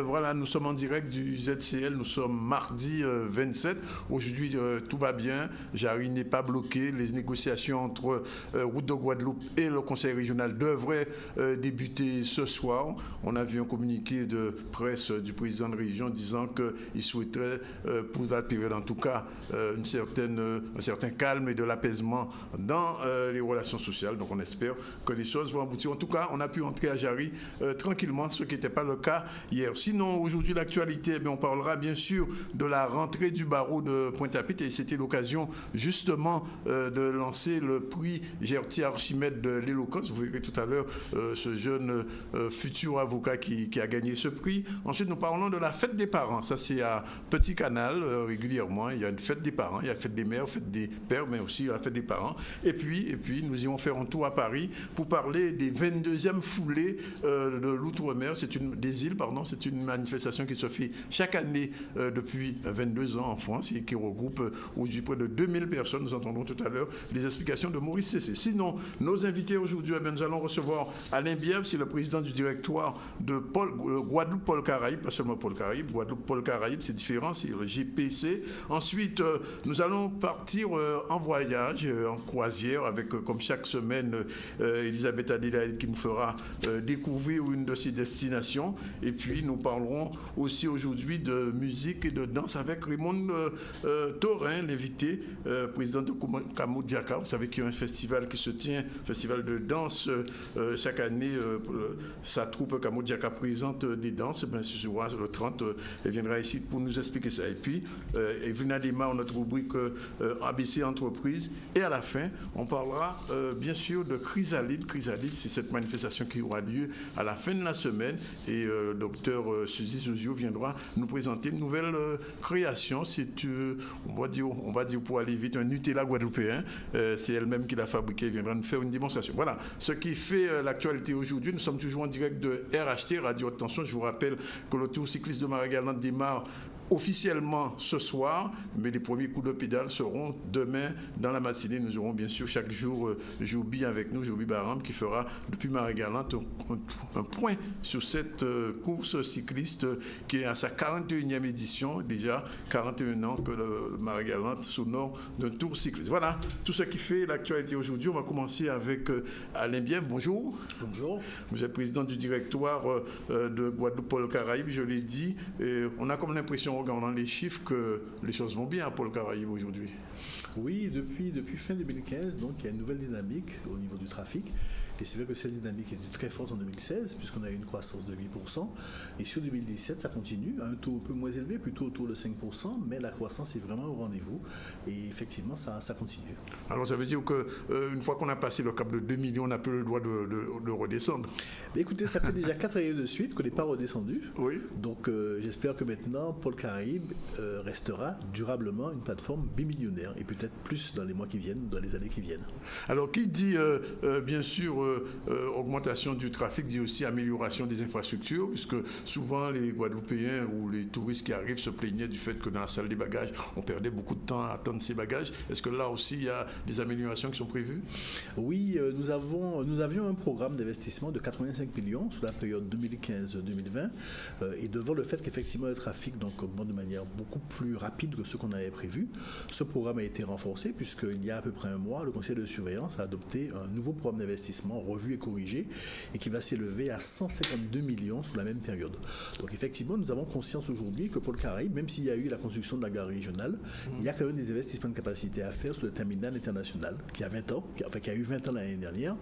Voilà, nous sommes en direct du ZCL, nous sommes mardi 27. Aujourd'hui, tout va bien. Jarry n'est pas bloqué. Les négociations entre Route de Guadeloupe et le Conseil régional devraient débuter ce soir. On a vu un communiqué de presse du président de région disant qu'il souhaiterait, pour la période en tout cas, un certain calme et de l'apaisement dans les relations sociales. Donc on espère que les choses vont aboutir. En tout cas, on a pu entrer à Jarry tranquillement, ce qui n'était pas le cas hier. Sinon, aujourd'hui, l'actualité, on parlera bien sûr de la rentrée du barreau de Pointe-à-Pitre et c'était l'occasion justement de lancer le prix Gertier Archimède de l'éloquence. Vous verrez tout à l'heure ce jeune futur avocat qui a gagné ce prix. Ensuite, nous parlons de la fête des parents. Ça, c'est à Petit Canal régulièrement. Il y a une fête des parents, il y a la fête des mères, fête des pères, mais aussi la fête des parents. Et puis, nous irons faire un tour à Paris pour parler des 22e foulées de l'Outre-mer. Des îles, pardon. C'est une manifestation qui se fait chaque année depuis 22 ans en France et qui regroupe aujourd'hui près de 2000 personnes. Nous entendrons tout à l'heure les explications de Maurice Cessé. Sinon, nos invités aujourd'hui, nous allons recevoir Alain Bièvre, c'est le président du directoire de Guadeloupe Pôle Caraïbe, pas seulement Pôle Caraïbe, Guadeloupe Pôle Caraïbe, c'est différent, c'est le GPC. Ensuite, nous allons partir en voyage, en croisière, avec comme chaque semaine, Elisabeth Adélaïde qui nous fera découvrir une de ses destinations. Et puis, nous parlerons aussi aujourd'hui de musique et de danse avec Raymond Taurin, l'invité, président de Kamo Diaka. Vous savez qu'il y a un festival qui se tient, festival de danse chaque année. Sa troupe Kamo Diaka présente des danses. Je vois le 30, elle viendra ici pour nous expliquer ça. Et puis, Evelyna démarre notre rubrique ABC Entreprise. Et à la fin, on parlera bien sûr de Chrysalide. Chrysalide, c'est cette manifestation qui aura lieu à la fin de la semaine. Et docteur Suzy Zozio viendra nous présenter une nouvelle création. C'est, on va dire pour aller vite, un Nutella guadeloupéen. C'est elle-même qui l'a fabriqué. Elle viendra nous faire une démonstration. Voilà ce qui fait l'actualité aujourd'hui. Nous sommes toujours en direct de RHT, Radio Haute Tension. Je vous rappelle que le Tour cycliste de Marie-Galante démarre officiellement ce soir, mais les premiers coups de pédale seront demain dans la matinée. Nous aurons bien sûr chaque jour Joubi avec nous, Joubi Baram, qui fera depuis Marie-Galante un point sur cette course cycliste qui est à sa 41e édition, déjà 41 ans que le Marie-Galante s'honore d'un tour cycliste. Voilà tout ce qui fait l'actualité aujourd'hui. On va commencer avec Alain Bièvre. Bonjour. Bonjour. Vous êtes président du directoire de Guadeloupe Pôle Caraïbe, je l'ai dit. Et on a comme l'impression, en regardant les chiffres, que les choses vont bien à Pôle Caraïbe aujourd'hui. Oui, depuis fin 2015, donc il y a une nouvelle dynamique au niveau du trafic. Et c'est vrai que cette dynamique était très forte en 2016, puisqu'on a eu une croissance de 8%. Et sur 2017, ça continue, à un taux un peu moins élevé, plutôt autour de 5%, mais la croissance est vraiment au rendez-vous. Et effectivement, ça continue. Alors ça veut dire qu'une fois qu'on a passé le cap de 2 millions, on n'a plus le droit de redescendre. Mais écoutez, ça fait déjà 4 années de suite qu'on n'est pas redescendu. Oui. Donc j'espère que maintenant, Pôle Caraïbe restera durablement une plateforme bimillionnaire, et peut-être plus dans les mois qui viennent, dans les années qui viennent. Alors qui dit bien sûr augmentation du trafic, dit aussi amélioration des infrastructures, puisque souvent les Guadeloupéens ou les touristes qui arrivent se plaignaient du fait que dans la salle des bagages, on perdait beaucoup de temps à attendre ces bagages. Est-ce que là aussi, il y a des améliorations qui sont prévues? Oui, nous avions un programme d'investissement de 85 millions sur la période 2015-2020, et devant le fait qu'effectivement le trafic donc, augmente de manière beaucoup plus rapide que ce qu'on avait prévu, ce programme a été renforcé puisqu'il y a à peu près un mois, le conseil de surveillance a adopté un nouveau programme d'investissement revu et corrigé et qui va s'élever à 152 millions sur la même période. Donc effectivement, nous avons conscience aujourd'hui que Pôle Caraïbe, même s'il y a eu la construction de la gare régionale, il y a quand même des investissements de capacité à faire sur le terminal international qui a 20 ans, qui a eu 20 ans l'année dernière,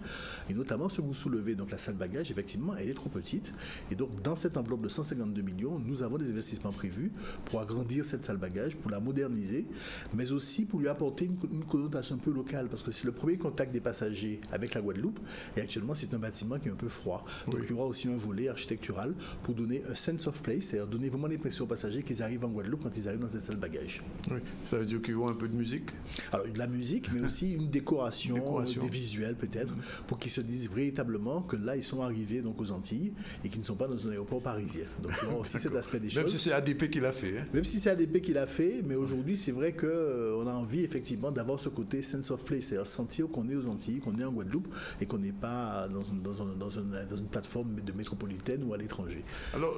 et notamment ce que vous soulevez, donc la salle bagage, effectivement, elle est trop petite. Et donc dans cette enveloppe de 152 millions, nous avons des investissements prévus pour agrandir cette salle bagage, pour la moderniser, mais aussi pour lui apporter apporter une connotation un peu locale, parce que c'est le premier contact des passagers avec la Guadeloupe, et actuellement c'est un bâtiment qui est un peu froid. Donc il y aura aussi un volet architectural pour donner un sense of place, c'est-à-dire donner vraiment l'impression aux passagers qu'ils arrivent en Guadeloupe quand ils arrivent dans cette salle bagage. Oui, ça veut dire qu'il y aura un peu de musique. Alors de la musique, mais aussi une décoration. Des visuels peut-être, pour qu'ils se disent véritablement que là ils sont arrivés donc aux Antilles et qu'ils ne sont pas dans un aéroport parisien. Donc il y aura aussi cet aspect des choses. Même si c'est ADP qui l'a fait. Même si c'est ADP qui l'a fait, mais aujourd'hui c'est vrai qu'on a envie effectivement d'avoir ce côté sense of place, c'est-à-dire sentir qu'on est aux Antilles, qu'on est en Guadeloupe et qu'on n'est pas dans une plateforme de métropolitaine ou à l'étranger. Alors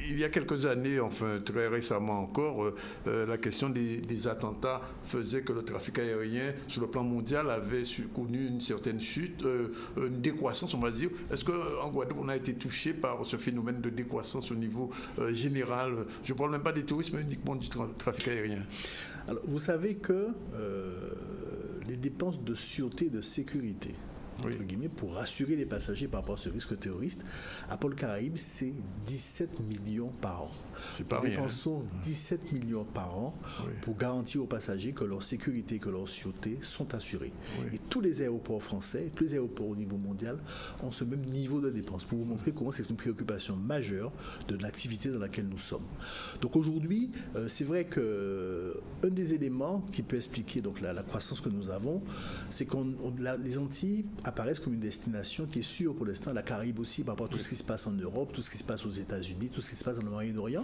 il y a quelques années, enfin très récemment encore, la question des attentats faisait que le trafic aérien sur le plan mondial avait connu une certaine chute, une décroissance, on va dire. Est-ce qu'en Guadeloupe, on a été touché par ce phénomène de décroissance au niveau général? Je ne parle même pas des touristes, mais uniquement du trafic aérien. Alors, vous savez que les dépenses de sûreté et de sécurité, entre guillemets, pour rassurer les passagers par rapport à ce risque terroriste, à Pôle Caraïbes, c'est 17 millions par an. Nous dépensons 17 millions par an pour garantir aux passagers que leur sécurité et que leur sûreté sont assurées. Et tous les aéroports français, tous les aéroports au niveau mondial ont ce même niveau de dépenses pour vous montrer comment c'est une préoccupation majeure de l'activité dans laquelle nous sommes. Donc aujourd'hui, c'est vrai qu'un des éléments qui peut expliquer donc, la croissance que nous avons, c'est que les Antilles apparaissent comme une destination qui est sûre pour l'instant, la Caraïbe aussi, par rapport à tout ce qui se passe en Europe, tout ce qui se passe aux États-Unis, tout ce qui se passe dans le Moyen-Orient.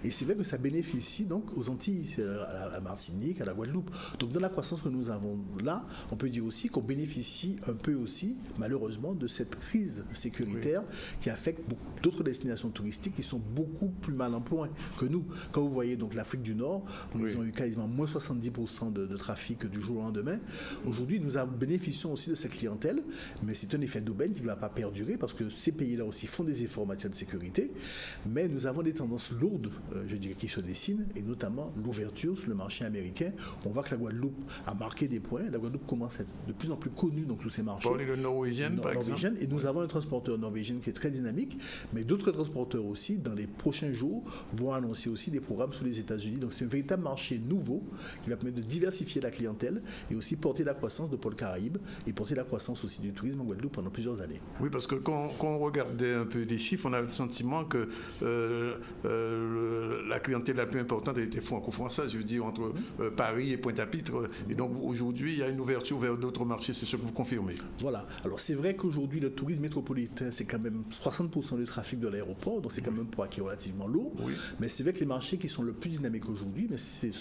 Et c'est vrai que ça bénéficie donc aux Antilles, à la Martinique, à la Guadeloupe. Donc dans la croissance que nous avons là, on peut dire aussi qu'on bénéficie un peu aussi, malheureusement, de cette crise sécuritaire qui affecte d'autres destinations touristiques qui sont beaucoup plus mal en point que nous. Quand vous voyez donc l'Afrique du Nord, ils ont eu quasiment moins 70% de trafic du jour au lendemain. Aujourd'hui, nous bénéficions aussi de cette clientèle, mais c'est un effet d'aubaine qui ne va pas perdurer parce que ces pays-là aussi font des efforts en matière de sécurité, mais nous avons des tendances lourdes, je dirais, qui se dessinent, et notamment l'ouverture sur le marché américain. On voit que la Guadeloupe a marqué des points. La Guadeloupe commence à être de plus en plus connue dans tous ces marchés. Parlez de norvégienne, par exemple. Et nous avons un transporteur norvégien qui est très dynamique, mais d'autres transporteurs aussi, dans les prochains jours, vont annoncer aussi des programmes sur les États-Unis. Donc c'est un véritable marché nouveau qui va permettre de diversifier la clientèle et aussi porter la croissance de Pôle Caraïbes et porter la croissance aussi du tourisme en Guadeloupe pendant plusieurs années. Oui, parce que quand on regardait un peu des chiffres, on avait le sentiment que la clientèle la plus importante était franco-française, je veux dire, entre Paris et Pointe-à-Pitre. Et donc aujourd'hui, il y a une ouverture vers d'autres marchés, c'est ce que vous confirmez. Voilà. Alors c'est vrai qu'aujourd'hui, le tourisme métropolitain, c'est quand même 60% du trafic de l'aéroport, donc c'est quand même un poids qui est relativement lourd. Mais c'est vrai que les marchés qui sont le plus dynamiques aujourd'hui, mais c'est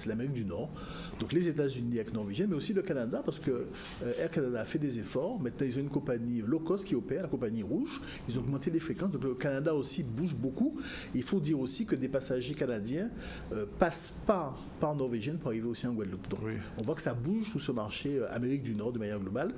l'Amérique du Nord. Donc les États-Unis avec Norvégien, mais aussi le Canada, parce que Air Canada a fait des efforts. Maintenant, ils ont une compagnie low cost qui opère, la compagnie Rouge. Ils ont augmenté les fréquences. Donc le Canada aussi bouge beaucoup. Il faut dire aussi que des passagers canadiens passent par Norvégienne pour arriver aussi en Guadeloupe. Donc on voit que ça bouge sous ce marché Amérique du Nord de manière globale.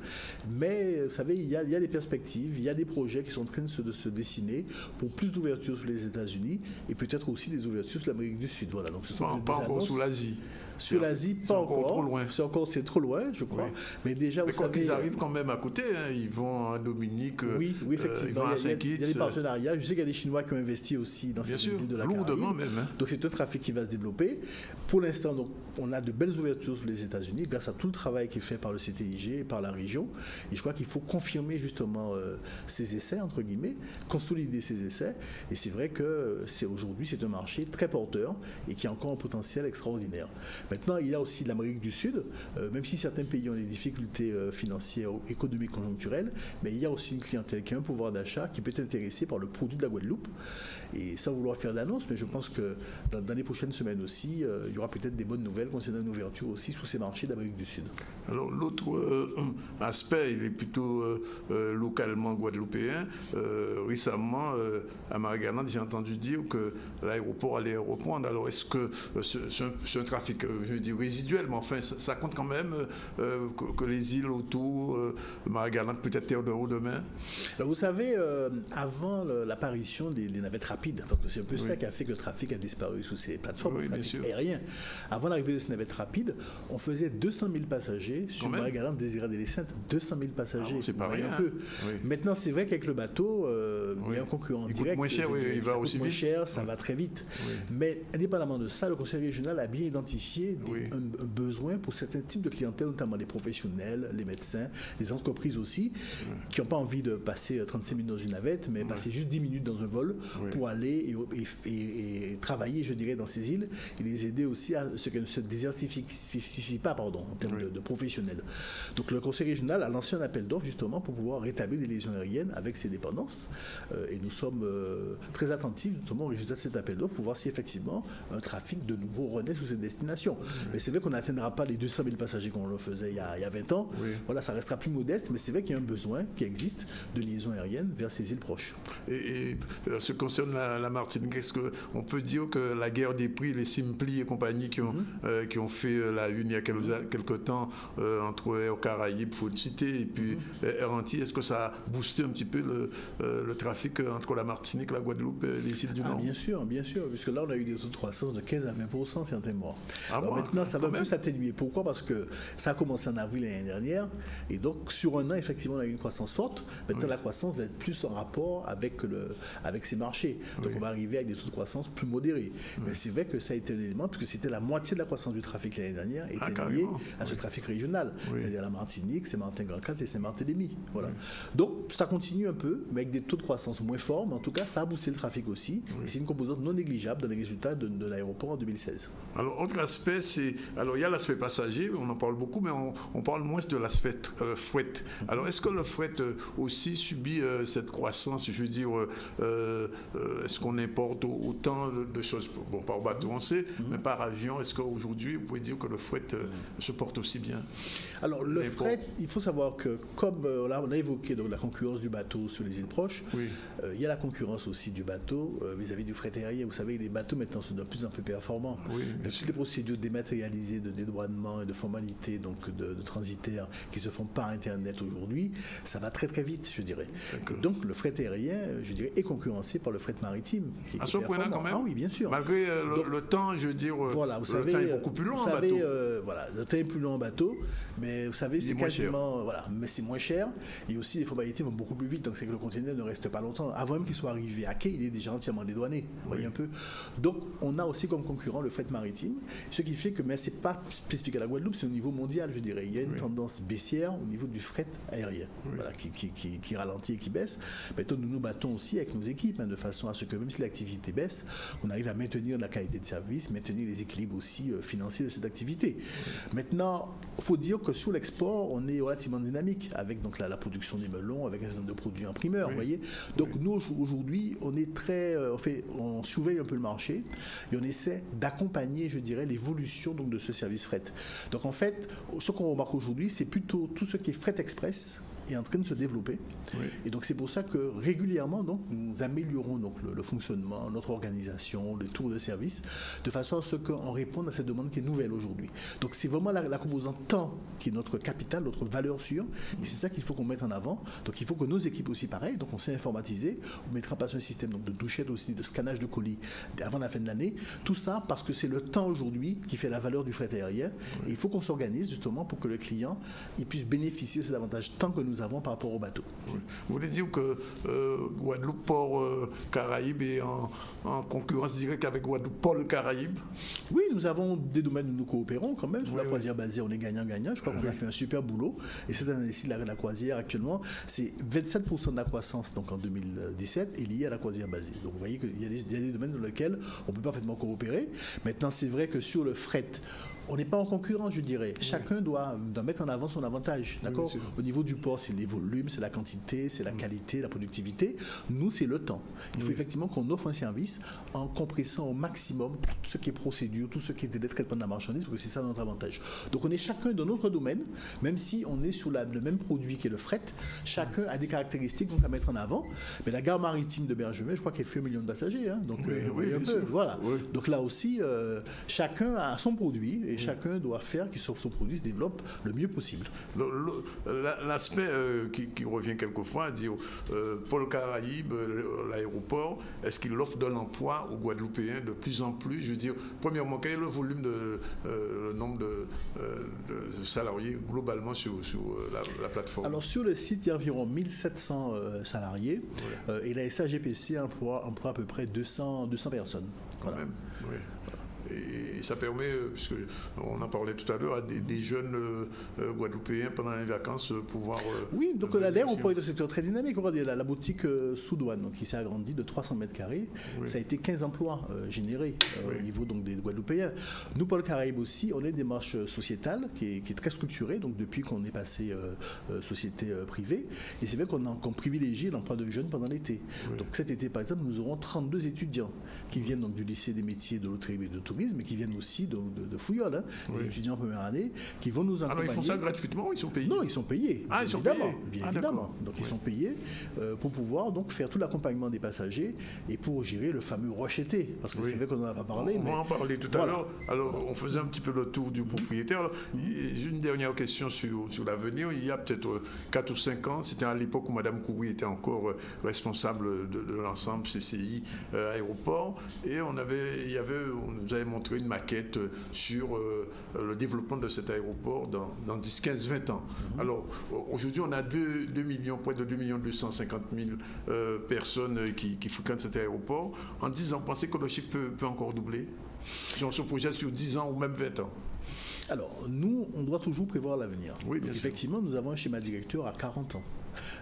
Mais vous savez, il y a des perspectives, il y a des projets qui sont en train de se dessiner pour plus d'ouverture sur les États-Unis et peut-être aussi des ouvertures sur l'Amérique du Sud. Voilà. Donc ce sont pas encore sous l'Asie. Sur l'Asie, pas encore. Trop loin. C'est trop loin, je crois. Mais déjà, vous savez, ils arrivent quand même à côté. Hein. Ils vont à Dominique. Oui, effectivement. Ils vont à il y a des partenariats. Je sais qu'il y a des Chinois qui ont investi aussi dans cette île de la Caraïbe. Lourdement même. Hein. Donc c'est un trafic qui va se développer. Pour l'instant, donc, on a de belles ouvertures sur les États-Unis grâce à tout le travail qui est fait par le CTIG et par la région. Et je crois qu'il faut confirmer justement ces essais, entre guillemets, consolider ces essais. Et c'est vrai que aujourd'hui, c'est un marché très porteur et qui a encore un potentiel extraordinaire. Maintenant, il y a aussi l'Amérique du Sud, même si certains pays ont des difficultés financières ou économiques conjoncturelles, mais il y a aussi une clientèle qui a un pouvoir d'achat qui peut être intéressée par le produit de la Guadeloupe. Et sans vouloir faire d'annonce, mais je pense que dans les prochaines semaines aussi, il y aura peut-être des bonnes nouvelles concernant une ouverture aussi sous ces marchés d'Amérique du Sud. Alors l'autre aspect, il est plutôt localement guadeloupéen. Récemment, à Marie-Galante, j'ai entendu dire que l'aéroport allait reprendre. Alors est-ce que c'est un trafic, je veux dire, résiduel, mais enfin ça compte quand même que les îles autour, Marie-Galante, peut-être Terre de Haut demain? Alors vous savez, avant l'apparition des navettes rapides, parce que c'est un peu ça qui a fait que le trafic a disparu sous ces plateformes, le trafic aérien. Avant l'arrivée de ces navettes rapides, on faisait 200 000 passagers sur Marie-Galante, Désirade et les Saintes. 200 000 passagers, c'est pas rien. Un peu. Maintenant, c'est vrai qu'avec le bateau, il y a un concurrent direct. Coûte moins cher, il va aussi moins cher, ça va très vite. Mais indépendamment de ça, le Conseil régional a bien identifié identifié un besoin pour certains types de clientèle, notamment les professionnels, les médecins, les entreprises aussi, qui n'ont pas envie de passer 35 minutes dans une navette, mais passer juste 10 minutes dans un vol pour aller et travailler, je dirais, dans ces îles, et les aider aussi à ce qu'elles ne se désertifient pas, en termes de professionnels. Donc le Conseil régional a lancé un appel d'offres justement pour pouvoir rétablir des liaisons aériennes avec ces dépendances, et nous sommes très attentifs justement au résultat de cet appel d'offres pour voir si effectivement un trafic de nouveau renaît sous cette destination. Mais c'est vrai qu'on n'atteindra pas les 200 000 passagers qu'on le faisait il y a 20 ans. Voilà, ça restera plus modeste, mais c'est vrai qu'il y a un besoin qui existe de liaisons aériennes vers ces îles proches. Et ce qui concerne la Martinique, est-ce qu'on peut dire que la guerre des prix, les Simpli et compagnie qui ont fait la une il y a quelque temps entre Air Caraïbes, faut le citer, et puis Air Antilles, est-ce que ça a boosté un petit peu le trafic entre la Martinique, la Guadeloupe et les îles du Nord? Bien sûr, puisque là on a eu des taux de croissance de 15 à 20% certains mois. Alors maintenant ça va un peu s'atténuer. Pourquoi? Parce que ça a commencé en avril l'année dernière, et donc sur un an effectivement on a eu une croissance forte. Maintenant la croissance va être plus en rapport avec ces marchés. Donc on va arriver avec des taux de croissance plus modérés. Mais c'est vrai que ça a été un élément, puisque c'était la moitié de la croissance du trafic l'année dernière était liée à ce trafic régional. C'est-à-dire la Martinique, Saint-Martin-Grand-Casse et Saint-Martin-les-Mines. Voilà. Donc ça continue un peu, mais avec des taux de croissance moins forts, mais en tout cas ça a boosté le trafic aussi. Et c'est une composante non négligeable dans les résultats de l'aéroport en 2016. Alors autre aspect, il y a l'aspect passager, on en parle beaucoup, mais on parle moins de l'aspect fret. Alors est-ce que le fret aussi subit cette croissance? Je veux dire, est-ce qu'on importe autant de choses, bon, par bateau on sait, mais par avion, est-ce qu'aujourd'hui vous pouvez dire que le fret se porte aussi bien? Alors le fret, il faut savoir que comme là on a évoqué donc, la concurrence du bateau sur les îles proches, il y a la concurrence aussi du bateau vis-à-vis du fret aérien. Vous savez, les bateaux maintenant sont de plus en plus performants. Toutes les procédures dématérialisées de dédouanement et de formalités donc de transitaires qui se font par Internet aujourd'hui, ça va très très vite, je dirais. Et donc le fret aérien, je dirais, est concurrencé par le fret maritime. À ce point-là quand même? Ah oui, bien sûr. Malgré le temps, je veux dire, voilà, le temps est beaucoup plus long en bateau. Voilà, le temps est plus long en bateau, mais vous savez, c'est quasiment... Voilà, mais c'est moins cher, et aussi les formalités vont beaucoup plus vite, donc c'est que le conteneur ne reste pas longtemps. Avant même qu'il soit arrivé à quai, il est déjà entièrement dédouané, vous voyez un peu. Donc on a aussi comme concurrent le fret maritime, ce qui fait que, mais c'est pas spécifique à la Guadeloupe, c'est au niveau mondial, je dirais. Il y a une tendance baissière au niveau du fret aérien, voilà, qui ralentit et qui baisse. Maintenant, nous nous battons aussi avec nos équipes, de façon à ce que même si l'activité baisse, on arrive à maintenir la qualité de service, maintenir les équilibres aussi financiers de cette activité. Maintenant, il faut dire que sur l'export, on est relativement dynamique avec donc la production des melons, avec un certain nombre de produits en primeur, vous voyez. Donc nous aujourd'hui, on est très, on surveille un peu le marché et on essaie d'accompagner, je dirais, l'évolution donc de ce service fret. Donc en fait, ce qu'on remarque aujourd'hui, c'est plutôt tout ce qui est fret express est en train de se développer. Et donc c'est pour ça que régulièrement donc, nous améliorons donc, le fonctionnement, notre organisation, les tours de service, de façon à ce qu'on réponde à cette demande qui est nouvelle aujourd'hui. Donc c'est vraiment la composante temps qui est notre capital, notre valeur sûre, et c'est ça qu'il faut qu'on mette en avant. Donc il faut que nos équipes aussi pareil, donc on s'est informatisé, on mettra en place un système donc, de douchette aussi, de scannage de colis avant la fin de l'année, tout ça parce que c'est le temps aujourd'hui qui fait la valeur du fret aérien, et il faut qu'on s'organise justement pour que le client il puisse bénéficier de cet avantage tant que nous avons par rapport au bateau. Vous voulez dire que Guadeloupe Port Caraïbes est en concurrence directe avec Guadeloupe Port Caraïbes? Oui, nous avons des domaines où nous coopérons quand même. Sur la croisière basée, on est gagnant-gagnant. Je crois qu'on a fait un super boulot. Et cette année-ci, la croisière actuellement, c'est 27% de la croissance donc en 2017 est liée à la croisière basée. Donc vous voyez qu'il y a des domaines dans lesquels on peut parfaitement coopérer. Maintenant, c'est vrai que sur le fret, on n'est pas en concurrence, je dirais. Chacun doit mettre en avant son avantage. D'accord ? Au niveau du port, c'est les volumes, c'est la quantité, c'est la qualité, la productivité. Nous, c'est le temps. Il faut effectivement qu'on offre un service en compressant au maximum tout ce qui est procédure, tout ce qui est délai de traitement de la marchandise, parce que c'est ça notre avantage. Donc on est chacun dans notre domaine, même si on est sur le même produit qui est le fret, chacun a des caractéristiques donc, à mettre en avant. Mais la gare maritime de Bergevin, je crois qu'elle fait 1 million de passagers. Hein, donc, un peu, voilà. Donc là aussi, chacun a son produit et chacun doit faire que son produit se développe le mieux possible. L'aspect qui revient quelquefois à dire Pôle Caraïbes, l'aéroport, est-ce qu'il offre de l'emploi aux Guadeloupéens de plus en plus? Je veux dire, premièrement, quel est le volume le nombre de salariés globalement sur la plateforme? Alors sur le site, il y a environ 1700 salariés et la SAGPC emploie à peu près 200 personnes. Voilà. Quand même, oui. Et ça permet, puisque on en parlait tout à l'heure, à des jeunes Guadeloupéens pendant les vacances pouvoir... oui, donc l'aéroport est un secteur très dynamique. Regardez, la boutique Sous-Douane, donc, qui s'est agrandie de 300 mètres carrés, ça a été 15 emplois générés au niveau donc, des Guadeloupéens. Nous, Pôle Caraïbes aussi, on a une démarche sociétale qui est très structurée, donc depuis qu'on est passé société privée. Et c'est vrai qu'on privilégie l'emploi de jeunes pendant l'été. Donc cet été, par exemple, nous aurons 32 étudiants qui viennent donc, du lycée des métiers de l'hôtellerie et de tourisme, et qui viennent aussi de Fouillol, des étudiants en première année, qui vont nous accompagner. Alors ils font ça gratuitement ou ils sont payés? Non, ils sont payés. Ah, ils sont payés. Bien évidemment. Donc ils sont payés pour pouvoir donc faire tout l'accompagnement des passagers et pour gérer le fameux rush-été. Parce que c'est vrai qu'on n'en a pas parlé. On va en parler tout à l'heure. Alors on faisait un petit peu le tour du propriétaire. Alors, j'ai une dernière question sur l'avenir. Il y a peut-être 4 ou 5 ans, c'était à l'époque où Mme Coury était encore responsable de l'ensemble CCI Aéroport, et on nous avait montré une maquette sur le développement de cet aéroport dans 10, 15, 20 ans. Alors aujourd'hui on a près de 2 250 000 personnes qui fréquentent cet aéroport. En 10 ans, pensez que le chiffre peut encore doubler si on se projette sur 10 ans ou même 20 ans? Alors, nous, on doit toujours prévoir l'avenir. Oui, donc, effectivement, nous avons un schéma directeur à 40 ans.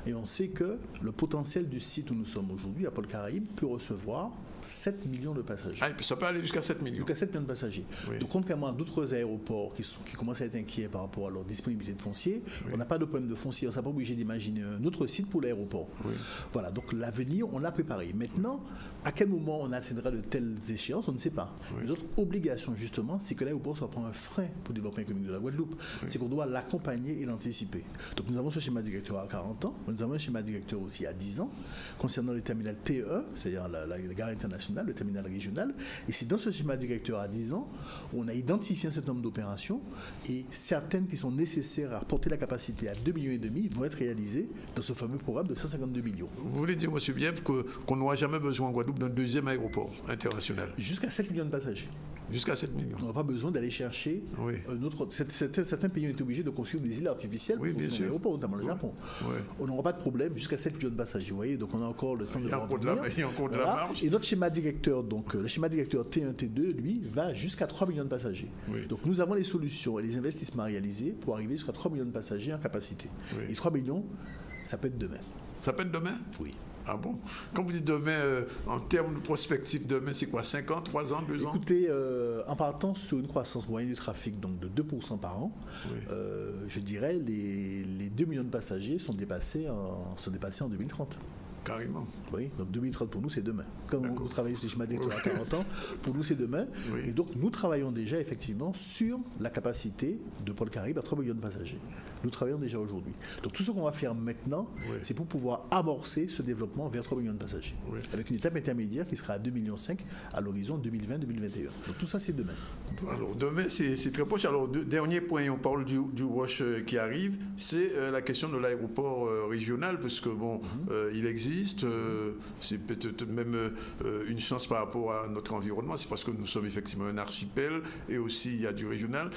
Et on sait que le potentiel du site où nous sommes aujourd'hui, à Pôle Caraïbes, peut recevoir 7 millions de passagers. Ah, et puis ça peut aller jusqu'à 7 millions. Jusqu'à 7 millions de passagers. Donc, contrairement à d'autres aéroports qui commencent à être inquiets par rapport à leur disponibilité de foncier, on n'a pas de problème de foncier. On ne s'est pas obligé d'imaginer un autre site pour l'aéroport. Voilà, donc l'avenir, on l'a préparé. Maintenant, à quel moment on atteindra de telles échéances, on ne sait pas. Notre obligation, justement, c'est que l'aéroport soit un frein pour le développement économique de la Guadeloupe. C'est qu'on doit l'accompagner et l'anticiper. Donc, nous avons ce schéma directeur à 40 ans. Nous avons un schéma directeur aussi à 10 ans concernant le terminal TE, c'est-à-dire la gare internationale, le terminal régional. Et c'est dans ce schéma directeur à 10 ans où on a identifié un certain nombre d'opérations et certaines qui sont nécessaires à porter la capacité à 2,5 millions vont être réalisées dans ce fameux programme de 152 millions. Vous voulez dire, M. Bièvre, qu'on n'aura jamais besoin en Guadeloupe d'un deuxième aéroport international? Jusqu'à 7 millions de passagers. Jusqu'à 7 millions. On n'aura pas besoin d'aller chercher un autre. Certains pays ont été obligés de construire des îles artificielles pour construire un aéroport, notamment le Japon. On n'aura pas de problème jusqu'à 7 millions de passagers. Vous voyez, donc on a encore le temps de voir venir. Il y a encore de la marge. Et notre schéma directeur, donc le schéma directeur T1, T2, lui, va jusqu'à 3 millions de passagers. Donc nous avons les solutions et les investissements réalisés pour arriver jusqu'à 3 millions de passagers en capacité. Et 3 millions, ça peut être demain. Ça peut être demain? Oui. Ah bon? Quand vous dites demain, en termes de prospective, demain, c'est quoi? 5 ans, 3 ans, 2 ans? Écoutez, en partant sur une croissance moyenne du trafic donc de 2% par an, je dirais les 2 millions de passagers sont dépassés en 2030. Carrément. Oui, donc 2030 pour nous c'est demain. Quand vous travaillez sur les schémas directeurs à 40 ans, pour nous c'est demain. Et donc nous travaillons déjà effectivement sur la capacité de Pôle Caraïbes à 3 millions de passagers. Nous travaillons déjà aujourd'hui. Donc tout ce qu'on va faire maintenant, c'est pour pouvoir amorcer ce développement vers 3 millions de passagers. Avec une étape intermédiaire qui sera à 2,5 millions à l'horizon 2020-2021. Donc tout ça c'est demain. Alors demain c'est très proche. Alors dernier point, on parle du rush qui arrive, c'est la question de l'aéroport régional, parce que bon, il existe. C'est peut-être même une chance par rapport à notre environnement. C'est parce que nous sommes effectivement un archipel et aussi il y a du régional.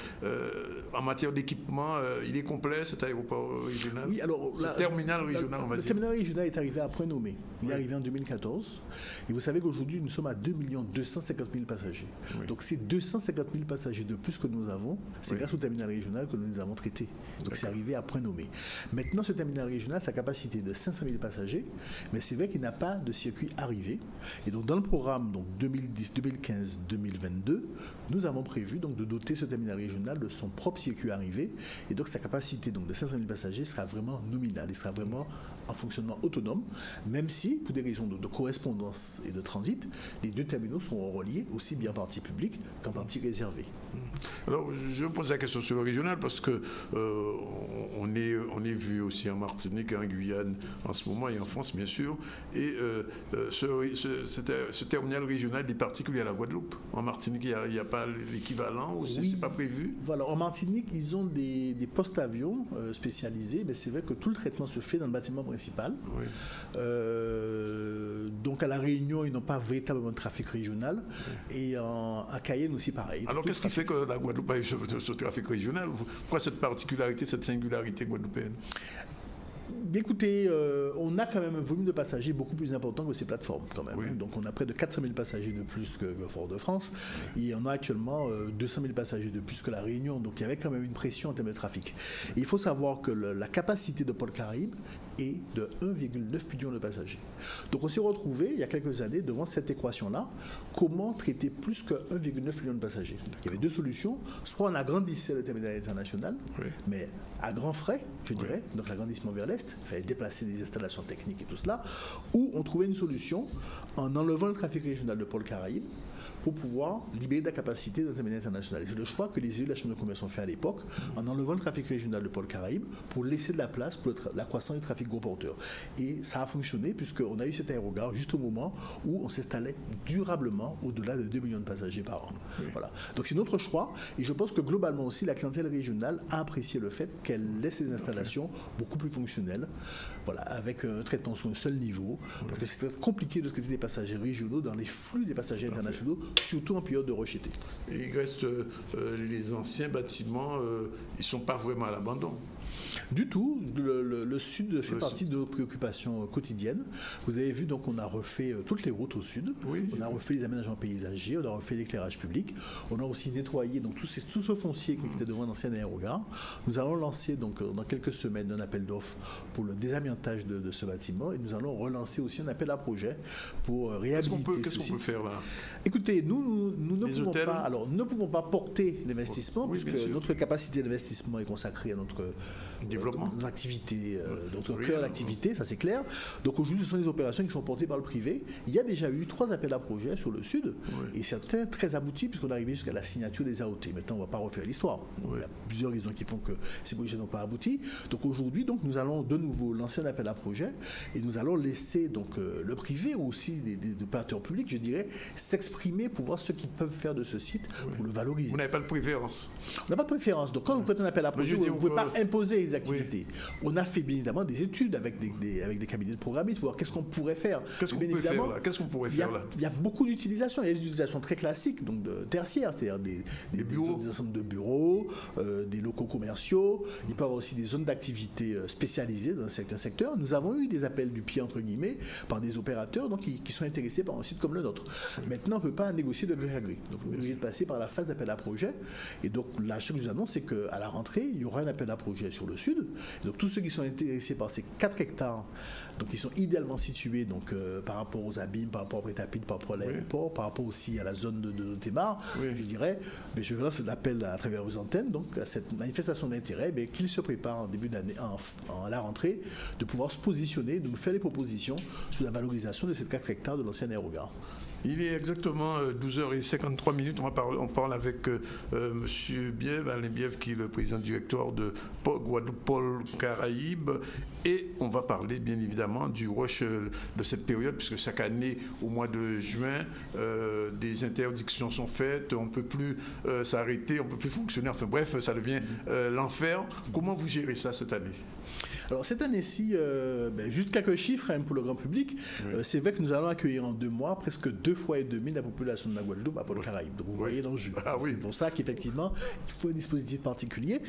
En matière d'équipement, il est complet cet aéroport régional? Oui, alors ce terminal régional, on va dire. Le terminal régional est arrivé à point nommé. Il est arrivé en 2014. Et vous savez qu'aujourd'hui, nous sommes à 2 250 000 passagers. Donc ces 250 000 passagers de plus que nous avons, c'est grâce au terminal régional que nous les avons traités. Donc c'est arrivé à point nommé. Maintenant, ce terminal régional, sa capacité est de 500 000 passagers, mais c'est vrai qu'il n'a pas de circuit arrivé. Et donc dans le programme 2015-2022, nous avons prévu donc de doter ce terminal régional de son propre circuit arrivé. Et donc sa capacité donc de 500 000 passagers sera vraiment nominale. Il sera vraiment en fonctionnement autonome, même si, pour des raisons de correspondance et de transit, les deux terminaux sont reliés aussi bien en partie publique qu'en partie réservée. Alors, je pose la question sur le régional parce que on est vu aussi en Martinique, en Guyane en ce moment et en France bien sûr. Et ce terminal régional est particulier à la Guadeloupe. En Martinique, il n'y a pas l'équivalent ou c'est pas prévu? Voilà, en Martinique, ils ont des postes avions spécialisés, mais c'est vrai que tout le traitement se fait dans le bâtiment principal. Donc à La Réunion, ils n'ont pas véritablement de trafic régional. Et à Cayenne aussi pareil. Alors qu'est-ce qui fait que la Guadeloupe a ce trafic régional? Pourquoi cette particularité, cette singularité guadeloupéenne? Écoutez, on a quand même un volume de passagers beaucoup plus important que ces plateformes quand même. Oui. Donc on a près de 400 000 passagers de plus que Fort-de-France et on a actuellement 200 000 passagers de plus que la Réunion. Donc il y avait quand même une pression en termes de trafic. Et il faut savoir que la capacité de Pôle Caraïbes est de 1,9 million de passagers. Donc on s'est retrouvé il y a quelques années devant cette équation-là. Comment traiter plus que 1,9 million de passagers? Il y avait deux solutions. Soit on agrandissait le terminal international, mais à grands frais, je dirais, donc l'agrandissement vers l'Est, il fallait déplacer des installations techniques et tout cela, ou on trouvait une solution en enlevant le trafic régional de Pôle Caraïbes pour pouvoir libérer de la capacité d'un terminal international. Et c'est le choix que les élus de la Chambre de commerce ont fait à l'époque, en enlevant le trafic régional de Pôle Caraïbes pour laisser de la place pour l'accroissement du trafic gros porteur. Et ça a fonctionné puisqu'on a eu cet aérogare juste au moment où on s'installait durablement au-delà de 2 millions de passagers par an. Voilà. Donc c'est notre choix et je pense que globalement aussi la clientèle régionale a apprécié le fait qu'elle laisse ses installations beaucoup plus fonctionnelles, voilà, avec un traitement sur un seul niveau, parce que c'est très compliqué de traiter les passagers régionaux dans les flux des passagers internationaux, surtout en période de rush été. Et il reste les anciens bâtiments, ils ne sont pas vraiment à l'abandon. Du tout, le sud fait partie de nos préoccupations quotidiennes. Vous avez vu, donc on a refait toutes les routes au sud, on a refait les aménagements paysagers, on a refait l'éclairage public, on a aussi nettoyé donc tout ce foncier qui était devant un ancien aérogare. Nous allons lancer donc dans quelques semaines un appel d'offres pour le désamiantage de ce bâtiment et nous allons relancer aussi un appel à projet pour réhabiliter Qu'est-ce qu'on peut faire là? Écoutez, nous ne pouvons pas porter l'investissement puisque notre capacité d'investissement est consacrée à notre développement, l'activité, notre cœur d'activité, ça c'est clair. Donc aujourd'hui, ce sont des opérations qui sont portées par le privé. Il y a déjà eu 3 appels à projets sur le sud et certains très aboutis puisqu'on est arrivé jusqu'à la signature des AOT. Maintenant, on ne va pas refaire l'histoire. Il y a plusieurs raisons qui font que ces projets n'ont pas abouti. Donc aujourd'hui, nous allons de nouveau lancer un appel à projets et nous allons laisser donc le privé ou aussi des opérateurs publics, je dirais, s'exprimer pour voir ce qu'ils peuvent faire de ce site pour le valoriser. Vous n'avez pas de préférence? On n'a pas de préférence. Donc quand vous faites un appel à projet, vous ne pouvez pas imposer les activités. On a fait bien évidemment des études avec des cabinets de programmistes pour voir qu'est-ce qu'on pourrait faire. Qu'est-ce qu'on pourrait faire là? Il y a beaucoup d'utilisations. Il y a des utilisations très classiques, donc tertiaires, c'est-à-dire des ensembles de bureaux, des locaux commerciaux. Il peut y avoir aussi des zones d'activité spécialisées dans certains secteurs. Nous avons eu des appels du pied, entre guillemets, par des opérateurs donc, qui sont intéressés par un site comme le nôtre. Maintenant, on ne peut pas négocier de gré à gré. Donc, on est obligé de passer par la phase d'appel à projet. Et donc, la chose que je vous annonce, c'est qu'à la rentrée, il y aura un appel à projet sur le sud. Et donc, tous ceux qui sont intéressés par ces 4 hectares, donc qui sont idéalement situés donc, par rapport aux abîmes, par rapport au Prêt-à-Pied, par rapport à l'aéroport, par rapport aussi à la zone de Témar, je dirais, mais je vais lancer l'appel à travers vos antennes, donc à cette manifestation d'intérêt, qu'ils se préparent en début d'année, à la rentrée, de pouvoir se positionner, de nous faire des propositions sur la valorisation de ces 4 hectares de l'ancien aérogare. Il est exactement 12h53. On parle avec M. Bièvre, Alain Bièvre, qui est le président directeur de Guadeloupe Pôle Caraïbes. Et on va parler bien évidemment du rush de cette période, puisque chaque année, au mois de juin, des interdictions sont faites, on ne peut plus s'arrêter, on ne peut plus fonctionner. Enfin bref, ça devient l'enfer. Comment vous gérez ça cette année? Alors cette année-ci, juste quelques chiffres pour le grand public. C'est vrai que nous allons accueillir en 2 mois presque 2,5 fois la population de la Guadeloupe à Pôle Caraïbes. Donc vous voyez l'enjeu. C'est pour ça qu'effectivement, il faut un dispositif particulier.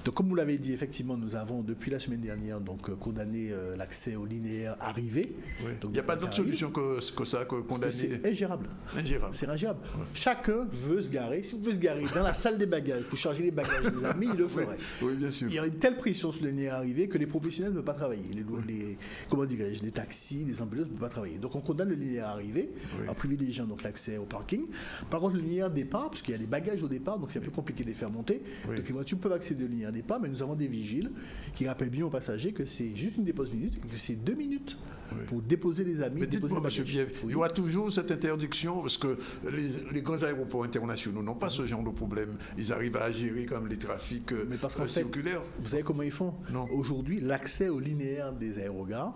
Donc comme vous l'avez dit, effectivement, nous avons depuis la semaine dernière condamné l'accès au linéaire arrivé. Il n'y a pas d'autre solution que ça, que condamner. C'est ingérable. C'est ingérable. Chacun veut se garer. Si vous voulez se garer dans la salle des bagages pour charger les bagages des amis, il le ferait. Oui, bien sûr. Il y a une telle pression sur le linéaire arrivé que les professionnels ne peuvent pas travailler. Les taxis, les ambulances ne peuvent pas travailler. Donc on condamne le linéaire arrivé en privilégiant donc l'accès au parking. Par contre, le linéaire départ, parce qu'il y a des bagages au départ, donc c'est un peu compliqué de les faire monter. Donc les voitures peuvent accéder au linéaire départ, mais nous avons des vigiles qui rappellent bien aux passagers que c'est juste une dépose minute, que c'est 2 minutes pour déposer les amis. Mais dites-moi, M. Bièvre, il y aura toujours cette interdiction, parce que les grands aéroports internationaux n'ont pas ce genre de problème. Ils arrivent à gérer comme les trafics circulaires. Vous savez comment ils font? Aujourd'hui, l'accès au linéaire des aérogares,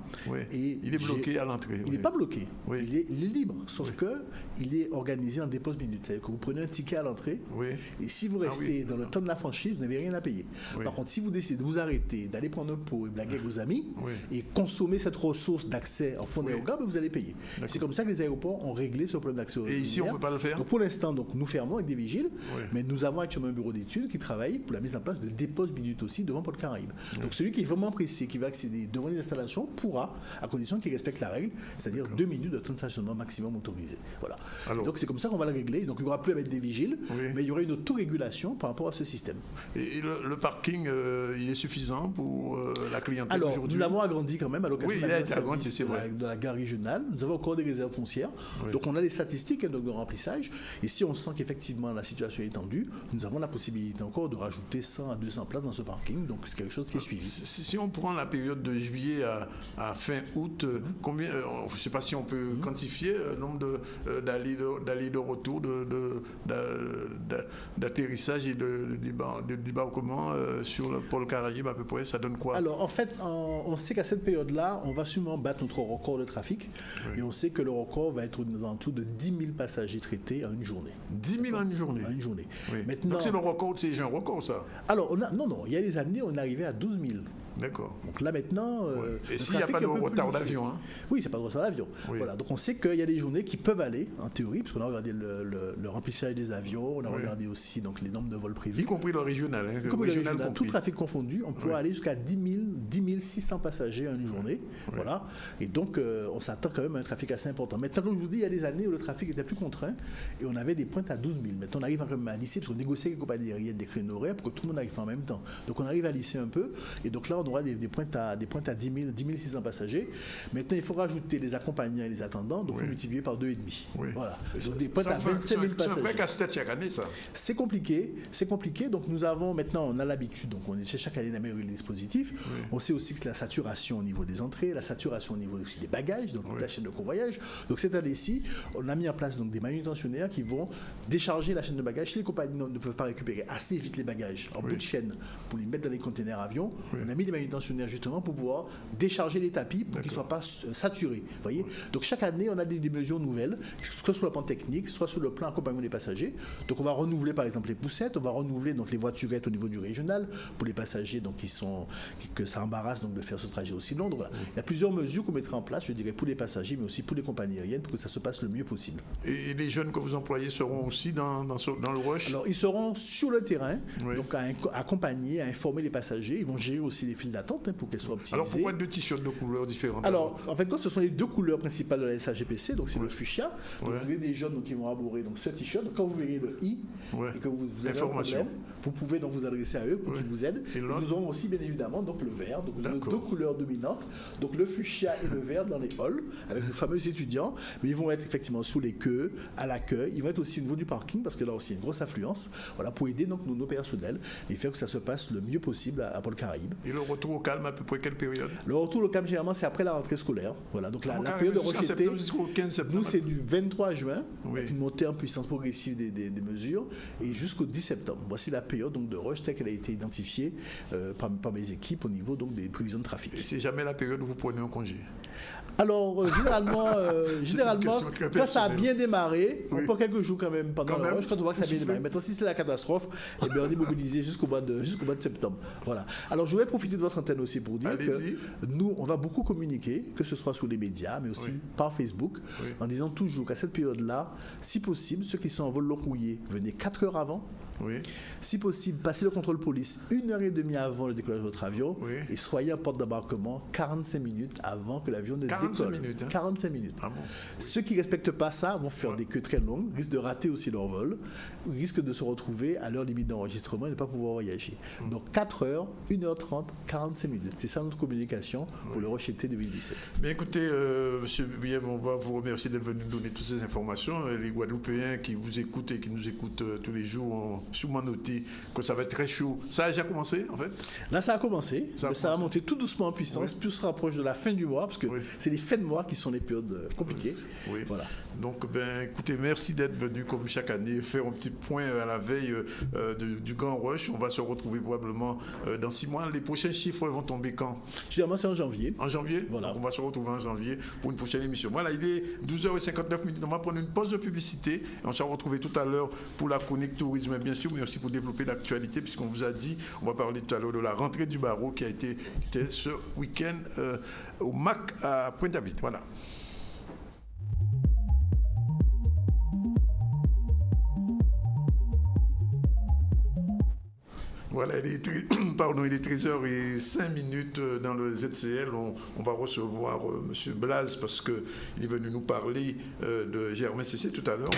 il est bloqué à l'entrée. Il n'est pas bloqué, il est libre, sauf qu'il est organisé en dépose minute. C'est-à-dire que vous prenez un ticket à l'entrée, et si vous restez dans le temps de la franchise, vous n'avez rien à payer. Par contre, si vous décidez de vous arrêter, d'aller prendre un pot et blaguer avec vos amis, et consommer cette ressource d'accès en fond d'aérogare, vous allez payer. C'est comme ça que les aéroports ont réglé ce problème d'accès au linéaire. Et ici, on ne peut pas le faire? Donc pour l'instant, nous fermons avec des vigiles, mais nous avons actuellement un bureau d'études qui travaille pour la mise en place de dépose minute aussi devant Pôle Caraïbes. Donc celui qui est vraiment intéressé qui va accéder devant les installations pourra, à condition qu'il respecte la règle, c'est-à-dire 2 minutes de temps de stationnement maximum autorisé. Voilà. Alors, donc c'est comme ça qu'on va le régler. Donc il n'y aura plus à mettre des vigiles, oui. mais il y aura une autorégulation par rapport à ce système. Et le parking, il est suffisant pour la clientèle Alors, aujourd'hui? nous l'avons agrandi quand même à l'occasion Oui, de la gare régionale. Nous avons encore des réserves foncières. Oui. Donc on a les statistiques donc, de remplissage. Et si on sent qu'effectivement la situation est tendue, nous avons la possibilité encore de rajouter 100 à 200 places dans ce parking. Donc c'est quelque chose qui est suivi. Si on prend la période de juillet à fin août, combien, je ne sais pas si on peut quantifier le nombre d'allées de retour, d'atterrissage et de débarquement sur le pôle Caraïbe à peu près, ça donne quoi? Alors en fait, on sait qu'à cette période-là, on va sûrement battre notre record de trafic. Oui. Et on sait que le record va être aux alentours de 10 000 passagers traités en une journée. 10 000 en une journée? En une journée. Oui. Maintenant, donc c'est le record, c'est un record ça? Alors, non, il y a des années, on arrivait à 12 000. D'accord. Donc là maintenant... Et s'il n'y a pas de retard d'avion, hein? Oui, c'est pas de retard d'avion. Oui. Voilà. Donc on sait qu'il y a des journées qui peuvent aller, en théorie, parce qu'on a regardé le remplissage des avions, on a regardé aussi donc, les nombres de vols prévus. Y compris le régional. Hein, y compris le régional, tout trafic confondu, on peut aller jusqu'à 10 600 passagers en une journée. Voilà. Et donc on s'attend quand même à un trafic assez important. Maintenant, comme je vous dis, il y a des années où le trafic était plus contraint et on avait des pointes à 12 000. Maintenant, on arrive quand même à lisser, parce qu'on négocie avec les compagnies aériennes des créneaux horaires pour que tout le monde arrive en même temps. Donc on arrive à lisser un peu. Et donc là, on aura des pointes à 10 600 passagers. Maintenant, il faut rajouter les accompagnants et les attendants, donc il faut multiplier par 2,5. Oui. Voilà. Donc des pointes à 25 000 passagers. C'est un vrai casse-tête chaque année, ça. C'est compliqué. Donc nous avons maintenant, on a l'habitude, donc on essaie chaque année d'améliorer le dispositif. Oui. On sait aussi que c'est la saturation au niveau des entrées, la saturation au niveau aussi des bagages, donc la chaîne de convoyage. Donc cette année-ci, on a mis en place donc, des manutentionnaires qui vont décharger la chaîne de bagages. Si les compagnies ne peuvent pas récupérer assez vite les bagages en bout de chaîne pour les mettre dans les containers avions, on a mis des manutentionnaires justement pour pouvoir décharger les tapis pour qu'ils ne soient pas saturés. Voyez. Donc chaque année, on a des mesures nouvelles, soit sur le plan technique, soit sur le plan accompagnement des passagers. Donc on va renouveler par exemple les poussettes, on va renouveler donc les voiturettes au niveau du régional pour les passagers donc que ça embarrasse donc de faire ce trajet aussi long. Donc, voilà. Il y a plusieurs mesures qu'on mettra en place, je dirais, pour les passagers, mais aussi pour les compagnies aériennes pour que ça se passe le mieux possible. Et les jeunes que vous employez seront aussi dans le rush? Alors ils seront sur le terrain, donc à accompagner, à informer les passagers. Ils vont gérer aussi les files d'attente pour qu'elles soient optimisées. Alors pourquoi deux t-shirts de couleurs différentes? Alors en fait, ce sont les deux couleurs principales de la SAGPC, donc c'est le fuchsia. Donc vous avez des jeunes donc, qui vont arborer donc, ce t-shirt. Donc, quand vous verrez le I et que vous avez un problème, vous pouvez donc vous adresser à eux pour qu'ils vous aident. Et nous aurons aussi bien évidemment donc, le vert. Donc vous avez deux couleurs dominantes, donc le fuchsia et le vert dans les halls avec nos fameux étudiants. Mais ils vont être effectivement sous les queues, à l'accueil. Ils vont être aussi au niveau du parking parce que là aussi il y a une grosse affluence. Voilà, pour aider donc nos personnels et faire que ça se passe le mieux possible à Pôle Caraïbe. Et le retour au calme à peu près quelle période? Le retour au calme généralement c'est après la rentrée scolaire. Voilà, donc la période de rejeté, nous c'est du 23 juin avec une montée en puissance progressive des mesures et jusqu'au 10 septembre. Voici la période donc, de rush telle qu'elle a été identifiée par mes équipes au niveau donc, des prévisions de trafic. Et c'est jamais la période où vous prenez un congé? Alors, généralement quand ça a bien démarré, on prend quelques jours quand même pendant le rush, quand on voit que ça a bien démarré. Maintenant, si c'est la catastrophe, eh bien, on est mobilisé jusqu'au mois de septembre. Voilà. Alors, je vais profiter de votre antenne aussi pour dire que nous, on va beaucoup communiquer, que ce soit sur les médias, mais aussi par Facebook, en disant toujours qu'à cette période-là, si possible, ceux qui sont en vol long courrier, venez 4 heures avant. Si possible, passez le contrôle police 1h30 avant le décollage de votre avion et soyez en porte d'embarquement 45 minutes avant que l'avion ne décolle. 45 minutes. Ah bon? Ceux qui ne respectent pas ça vont faire des queues très longues, risquent de rater aussi leur vol, risquent de se retrouver à leur limite d'enregistrement et de ne pas pouvoir voyager. Donc 4 heures, 1h30, 45 minutes. C'est ça notre communication pour le rush été 2017. Mais écoutez, M. Biev, on va vous remercier d'être venu nous donner toutes ces informations. Les Guadeloupéens qui vous écoutent et qui nous écoutent tous les jours ont sûrement noté que ça va être très chaud. Ça a déjà commencé, en fait? Là, ça a commencé. Ça va monter tout doucement en puissance, plus on se rapproche de la fin du mois, parce que c'est les fins de mois qui sont les périodes compliquées. Voilà. Donc, écoutez, merci d'être venu, comme chaque année, faire un petit point à la veille du Grand Rush. On va se retrouver probablement dans 6 mois. Les prochains chiffres vont tomber quand? Généralement, c'est en janvier. En janvier? Voilà. Donc, on va se retrouver en janvier pour une prochaine émission. Voilà, il est 12h59. On va prendre une pause de publicité et on se retrouver tout à l'heure pour la chronique tourisme, bien sûr, mais aussi pour développer l'actualité, puisqu'on vous a dit, on va parler tout à l'heure de la rentrée du barreau qui était ce week-end au MAC à Pointe-à-Pitre. Voilà. Voilà, pardon, il est 13h05 dans le ZCL. On va recevoir M. Blaze parce qu'il est venu nous parler de Germain Cessé tout à l'heure.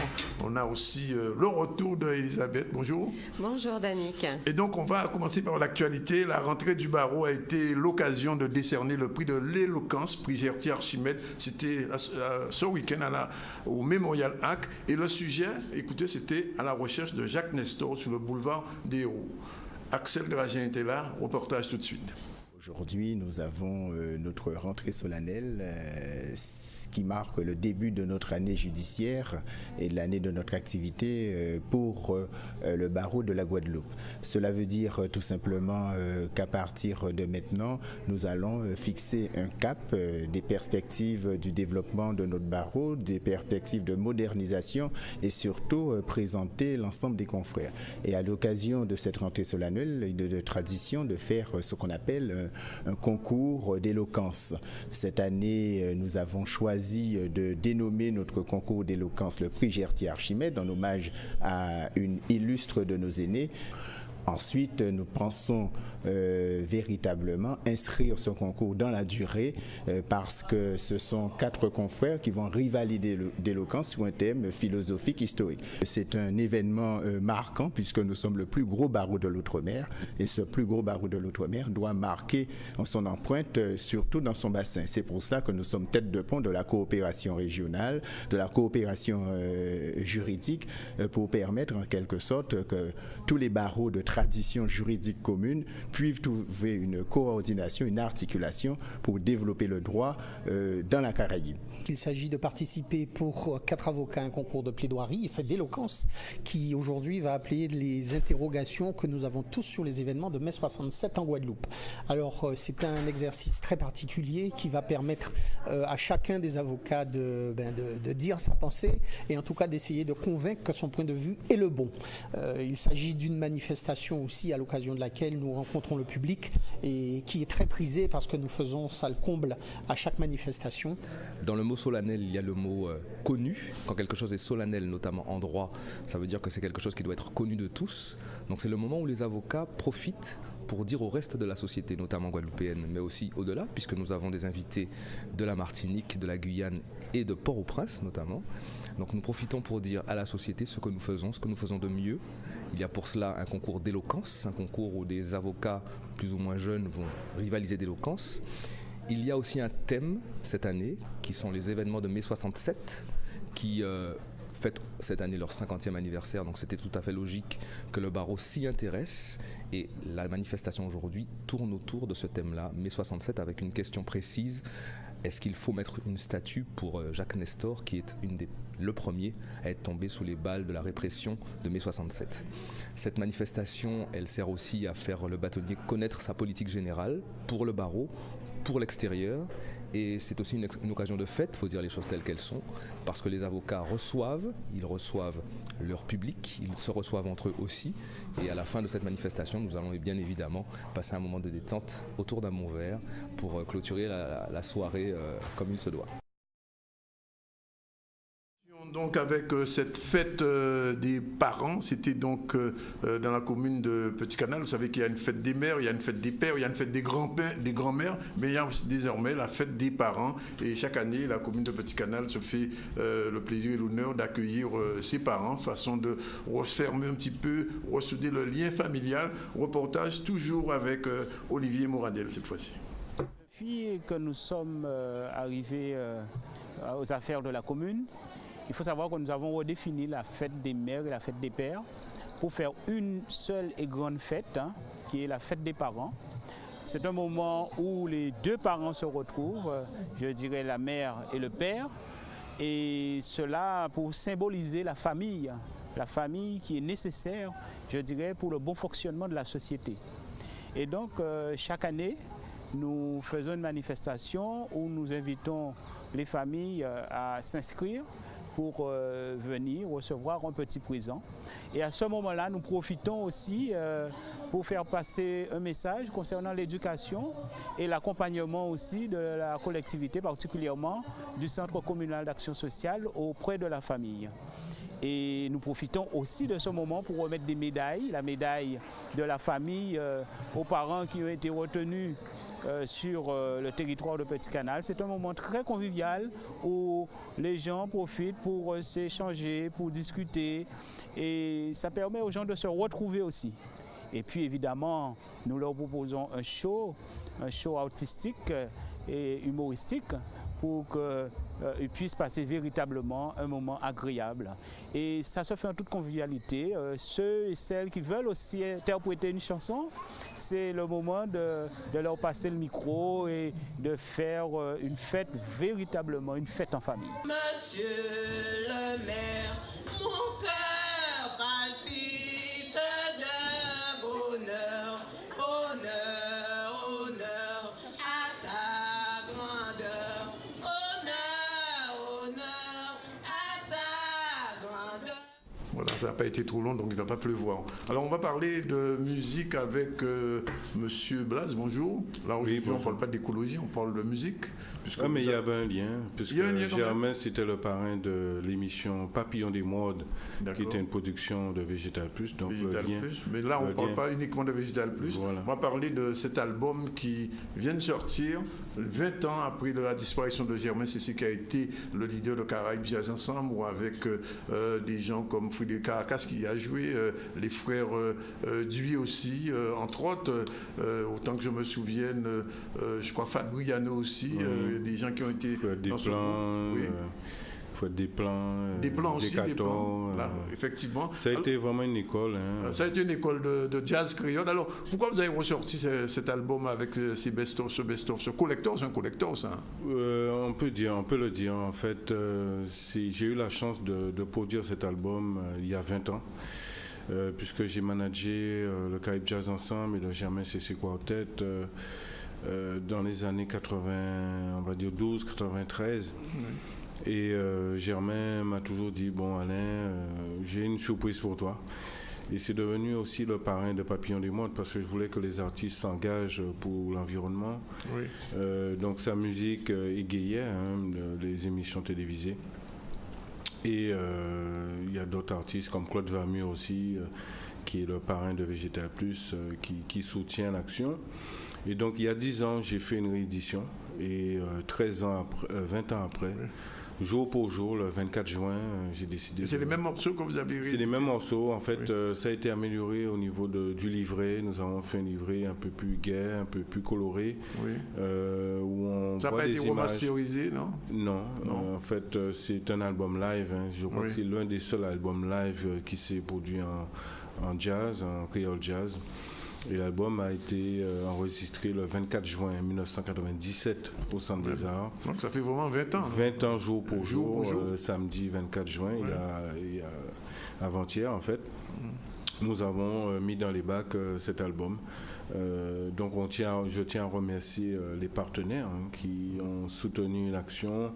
On a aussi le retour d'Elisabeth. Bonjour. Bonjour, Danick. Et donc, on va commencer par l'actualité. La rentrée du barreau a été l'occasion de décerner le prix de l'éloquence, prix Gertier Archimède. C'était ce week-end au Mémorial HAC. Et le sujet, écoutez, c'était à la recherche de Jacques Nestor sur le boulevard des Héros. Axel Gragien était là, reportage tout de suite. Aujourd'hui, nous avons notre rentrée solennelle qui marque le début de notre année judiciaire et l'année de notre activité pour le barreau de la Guadeloupe. Cela veut dire tout simplement qu'à partir de maintenant, nous allons fixer un cap, des perspectives du développement de notre barreau, des perspectives de modernisation et surtout présenter l'ensemble des confrères. Et à l'occasion de cette rentrée solennelle, il est de tradition de faire ce qu'on appelle un concours d'éloquence. Cette année, nous avons choisi de dénommer notre concours d'éloquence le prix Gertier Archimède en hommage à une illustre de nos aînés. Ensuite, nous pensons véritablement inscrire ce concours dans la durée parce que ce sont 4 confrères qui vont rivaliser d'éloquence sur un thème philosophique historique. C'est un événement marquant puisque nous sommes le plus gros barreau de l'Outre-mer et ce plus gros barreau de l'Outre-mer doit marquer son empreinte surtout dans son bassin. C'est pour ça que nous sommes tête de pont de la coopération régionale, de la coopération juridique pour permettre en quelque sorte que tous les barreaux de tradition juridique commune puissent trouver une coordination, une articulation pour développer le droit dans la Caraïbe. Il s'agit de participer pour 4 avocats à un concours de plaidoirie, fait d'éloquence, qui aujourd'hui va appeler les interrogations que nous avons tous sur les événements de mai 67 en Guadeloupe. Alors c'est un exercice très particulier qui va permettre à chacun des avocats de dire sa pensée et en tout cas d'essayer de convaincre que son point de vue est le bon. Il s'agit d'une manifestation aussi à l'occasion de laquelle nous rencontrons le public et qui est très prisée parce que nous faisons salle comble à chaque manifestation. Dans le mot solennel, il y a le mot connu. Quand quelque chose est solennel, notamment en droit, ça veut dire que c'est quelque chose qui doit être connu de tous. Donc c'est le moment où les avocats profitent pour dire au reste de la société, notamment guadeloupéenne, mais aussi au-delà, puisque nous avons des invités de la Martinique, de la Guyane et de Port-au-Prince notamment. Donc nous profitons pour dire à la société ce que nous faisons de mieux. Il y a pour cela un concours d'éloquence, un concours où des avocats plus ou moins jeunes vont rivaliser d'éloquence. Il y a aussi un thème cette année, qui sont les événements de mai 67, qui fêtent cette année leur 50e anniversaire, donc c'était tout à fait logique que le barreau s'y intéresse. Et la manifestation aujourd'hui tourne autour de ce thème-là, mai 67, avec une question précise. Est-ce qu'il faut mettre une statue pour Jacques Nestor, qui est le premier à être tombé sous les balles de la répression de mai 67. Cette manifestation, elle sert aussi à faire le bâtonnier connaître sa politique générale pour le barreau, pour l'extérieur, et c'est aussi une occasion de fête, il faut dire les choses telles qu'elles sont, parce que les avocats reçoivent leur public, ils se reçoivent entre eux aussi, et à la fin de cette manifestation, nous allons bien évidemment passer un moment de détente autour d'un bon verre pour clôturer la soirée comme il se doit. Donc avec cette fête des parents, c'était donc dans la commune de Petit-Canal. Vous savez qu'il y a une fête des mères, il y a une fête des pères, il y a une fête des grands-mères, mais il y a aussi désormais la fête des parents. Et chaque année, la commune de Petit-Canal se fait le plaisir et l'honneur d'accueillir ses parents, façon de refermer un petit peu, ressouder le lien familial. Reportage toujours avec Olivier Moradel cette fois-ci. Depuis que nous sommes arrivés aux affaires de la commune, il faut savoir que nous avons redéfini la fête des mères et la fête des pères pour faire une seule et grande fête, qui est la fête des parents. C'est un moment où les deux parents se retrouvent, je dirais la mère et le père, et cela pour symboliser la famille qui est nécessaire, je dirais, pour le bon fonctionnement de la société. Et donc, chaque année, nous faisons une manifestation où nous invitons les familles à s'inscrire pour venir recevoir un petit présent. Et à ce moment-là, nous profitons aussi pour faire passer un message concernant l'éducation et l'accompagnement aussi de la collectivité, particulièrement du Centre communal d'action sociale auprès de la famille. Et nous profitons aussi de ce moment pour remettre des médailles, la médaille de la famille aux parents qui ont été retenus sur le territoire de Petit Canal. C'est un moment très convivial où les gens profitent pour s'échanger, pour discuter et ça permet aux gens de se retrouver aussi. Et puis évidemment, nous leur proposons un show artistique et humoristique pour qu'ils puissent passer véritablement un moment agréable. Et ça se fait en toute convivialité. Ceux et celles qui veulent aussi interpréter une chanson, c'est le moment de leur passer le micro et de faire une fête, véritablement une fête en famille. Monsieur le maire, mon cœur palpite de bonheur, honneur, honneur à ta grandeur, honneur, honneur à ta grandeur. Voilà, ça n'a pas été trop long, donc il ne va pas pleuvoir. Alors, on va parler de musique avec Monsieur Blaise. Bonjour. Là, aujourd'hui, on ne parle pas d'écologie, on parle de musique. Ah, mais il y avait un lien, puisque Germain, c'était le parrain de l'émission Papillon des modes, qui était une production de Végétal Plus. Donc Végétal Plus, mais là, on ne parle pas uniquement de Végétal Plus. Voilà. On va parler de cet album qui vient de sortir 20 ans après la disparition de Germain. C'est ce qui a été le leader de Caraïbes Jazz Ensemble, ou avec des gens comme Frédéric Caracas qui a joué, les frères Duy aussi, entre autres, autant que je me souvienne, je crois Fabriano aussi, des gens qui ont été des plans, des plans aussi, des plans, là, effectivement. Ça a été vraiment une école. Hein. Ça a été une école de jazz créole. Alors, pourquoi vous avez ressorti cet album avec ce best-of, ce collector, c'est un collector, ça? On peut le dire. En fait, j'ai eu la chance de produire cet album il y a 20 ans. Puisque j'ai managé le Caraïbes Jazz Ensemble et le Germain CC Quartet dans les années 80, on va dire 12, 93. Oui. Et Germain m'a toujours dit, bon Alain, j'ai une surprise pour toi. Et c'est devenu aussi le parrain de Papillon des modes parce que je voulais que les artistes s'engagent pour l'environnement. Oui. Donc sa musique égayait les émissions télévisées. Et il y a d'autres artistes comme Claude Vermure aussi, qui est le parrain de Végétal Plus, qui soutient l'action. Et donc il y a 10 ans, j'ai fait une réédition. Et 20 ans après, oui, jour pour jour, le 24 juin, j'ai décidé... C'est les mêmes morceaux que vous avez réédités? C'est les mêmes morceaux. En fait, oui, ça a été amélioré au niveau du livret. Nous avons fait un livret un peu plus gai, un peu plus coloré. Oui. Où on ça n'a pas été remasterisé, non? Non. En fait, c'est un album live. Hein. Je crois, oui, que c'est l'un des seuls albums live qui s'est produit en jazz, en créole jazz. Et l'album a été enregistré le 24 juin 1997 au Centre des Arts. Donc ça fait vraiment 20 ans. 20 ans jour pour jour, samedi 24 juin, ouais, il y a avant-hier en fait. Nous avons mis dans les bacs cet album. Donc je tiens à remercier les partenaires qui ont soutenu l'action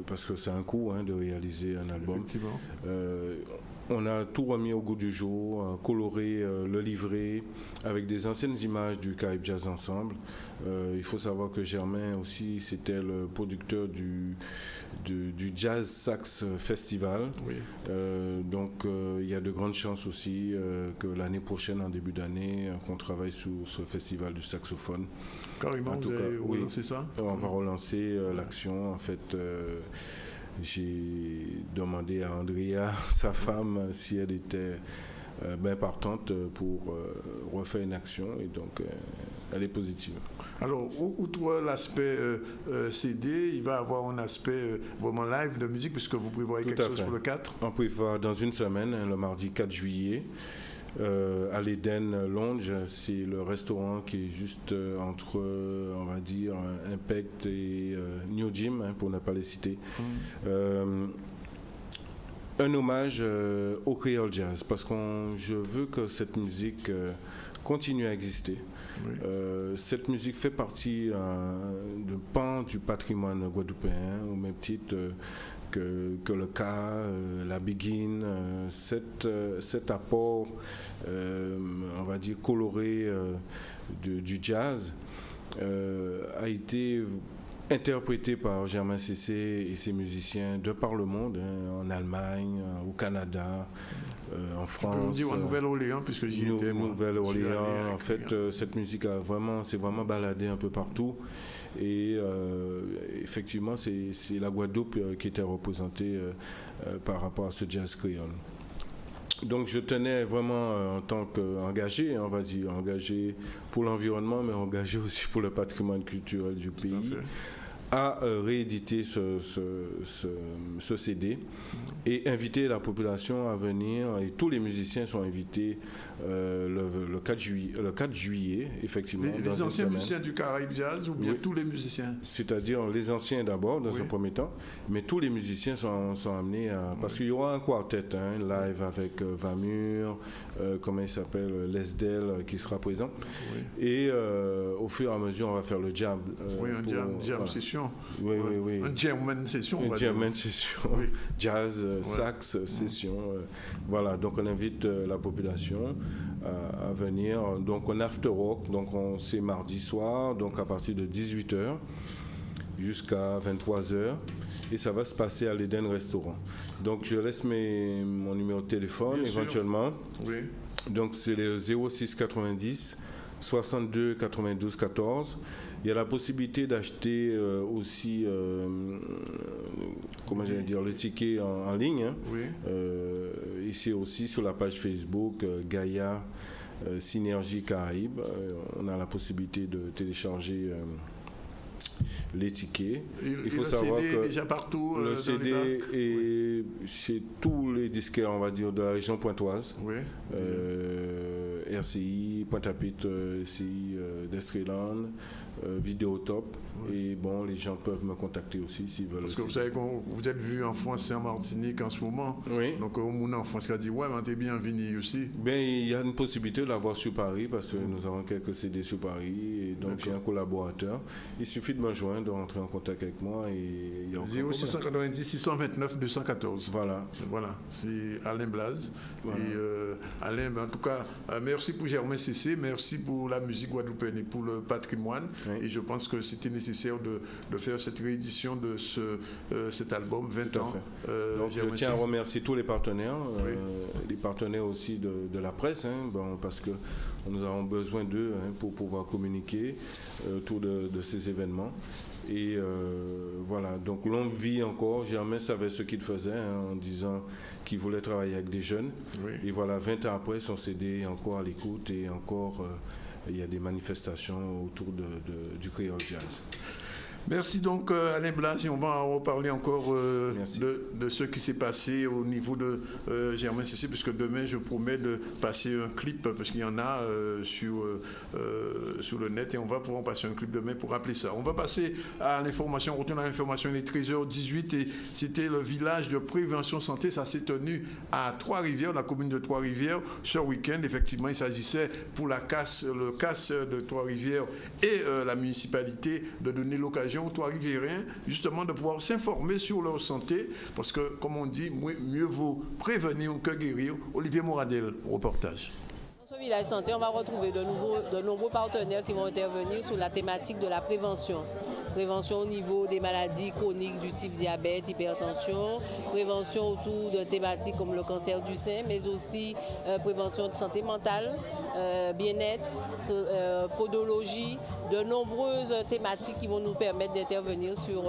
parce que c'est un coût de réaliser un album. Effectivement. On a tout remis au goût du jour, coloré le livret avec des anciennes images du Caraïbes Jazz Ensemble. Il faut savoir que Germain aussi, c'était le producteur du Jazz Sax Festival. Oui. Donc il y a de grandes chances aussi que l'année prochaine, en début d'année, qu'on travaille sur ce festival du saxophone. Carrément, vous allez relancer ça? On va relancer l'action, en fait. J'ai demandé à Andrea, sa femme, si elle était bien partante pour refaire une action, et donc elle est positive. Alors, outre l'aspect CD, il va avoir un aspect vraiment live de musique, puisque vous prévoyez quelque chose pour le 4? On prévoit dans une semaine, le mardi 4 juillet. À l'Eden Lounge, c'est le restaurant qui est juste entre, on va dire, Impact et New Gym, pour ne pas les citer. Un hommage au créole jazz, parce que je veux que cette musique continue à exister. Oui. Cette musique fait partie d'un pan du patrimoine guadeloupéen, au même titre que le cas, la begin, cet apport, on va dire, coloré du jazz a été interprété par Germain Cissé et ses musiciens de par le monde, en Allemagne, au Canada, en France. On dit en Nouvelle-Orléans, puisque j'y étais. Nouvelle-Orléans, en fait, cette musique s'est vraiment baladée un peu partout. Et effectivement, c'est la Guadeloupe qui était représentée par rapport à ce jazz créole. Donc je tenais vraiment en tant qu'engagé, on va dire, engagé pour l'environnement, mais engagé aussi pour le patrimoine culturel du pays, à rééditer ce CD et inviter la population à venir, et tous les musiciens sont invités le 4 juillet, effectivement. Les anciens musiciens du Caraïbe Jazz ou bien tous les musiciens? C'est-à-dire les anciens d'abord, dans un premier temps, mais tous les musiciens sont amenés à... Parce qu'il y aura un quartet, live avec Vamur, comment il s'appelle, Lesdel qui sera présent. Et au fur et à mesure, on va faire le jam. Jam session. Oui. Un German session. Une German session. Jazz, sax session. Voilà, donc on invite la population à venir. Donc on after work, donc c'est mardi soir, donc à partir de 18h jusqu'à 23h. Et ça va se passer à l'Eden Restaurant. Donc je laisse mon numéro de téléphone éventuellement. Oui. Donc c'est le 06 90 62 92 14. Il y a la possibilité d'acheter aussi, comment j'allais dire, le ticket en ligne. Ici aussi sur la page Facebook Gaïa Synergie Caraïbes. On a la possibilité de télécharger les tickets. Il faut savoir que déjà partout, le CD est chez tous les disquaires, on va dire, de la région pointoise. RCI, Pointe-à-Pitre, RCI d'Estreland, Vidéotop. Et bon, les gens peuvent me contacter aussi s'ils veulent. Parce que vous savez que vous êtes vu en France et en Martinique en ce moment. Donc au monde en France qui a dit ouais, mais t'es bien venu aussi. Ben, il y a une possibilité de l'avoir sur Paris parce que nous avons quelques CD sur Paris et donc j'ai un collaborateur. Il suffit de me joindre, de rentrer en contact avec moi et il y a 0690 629 214. Voilà, c'est Alain Blaze. Et Alain, en tout cas, merci pour Germain Cissé, merci pour la musique guadeloupéenne et pour le patrimoine. Et je pense que c'était nécessaire de faire cette réédition de cet album 20 ans. Donc je tiens à remercier tous les partenaires, les partenaires aussi de la presse, parce que nous avons besoin d'eux pour pouvoir communiquer autour de ces événements. Et voilà, donc longue vie encore. Germain savait ce qu'il faisait en disant qu'il voulait travailler avec des jeunes. Et voilà, 20 ans après, son CD est encore à l'écoute et encore il y a des manifestations autour du Creole Jazz. Merci donc Alain Blaze, et on va en reparler encore de ce qui s'est passé au niveau de Germain Cissé, puisque demain je promets de passer un clip, parce qu'il y en a sur le net, et on va pouvoir passer un clip demain pour rappeler ça. On va passer à l'information, on retourne à l'information, il est 13h18 et c'était le village de prévention santé, ça s'est tenu à Trois-Rivières, la commune de Trois-Rivières, ce week-end. Effectivement, il s'agissait pour le CAS de Trois-Rivières et la municipalité de donner l'occasion aux Trois-Riviériens justement de pouvoir s'informer sur leur santé, parce que comme on dit, mieux vaut prévenir que guérir. Olivier Moradel, reportage. Dans ce village santé, on va retrouver de nombreux partenaires qui vont intervenir sur la thématique de la prévention. Prévention au niveau des maladies chroniques du type diabète, hypertension, prévention autour de thématiques comme le cancer du sein, mais aussi prévention de santé mentale, bien-être, podologie, de nombreuses thématiques qui vont nous permettre d'intervenir sur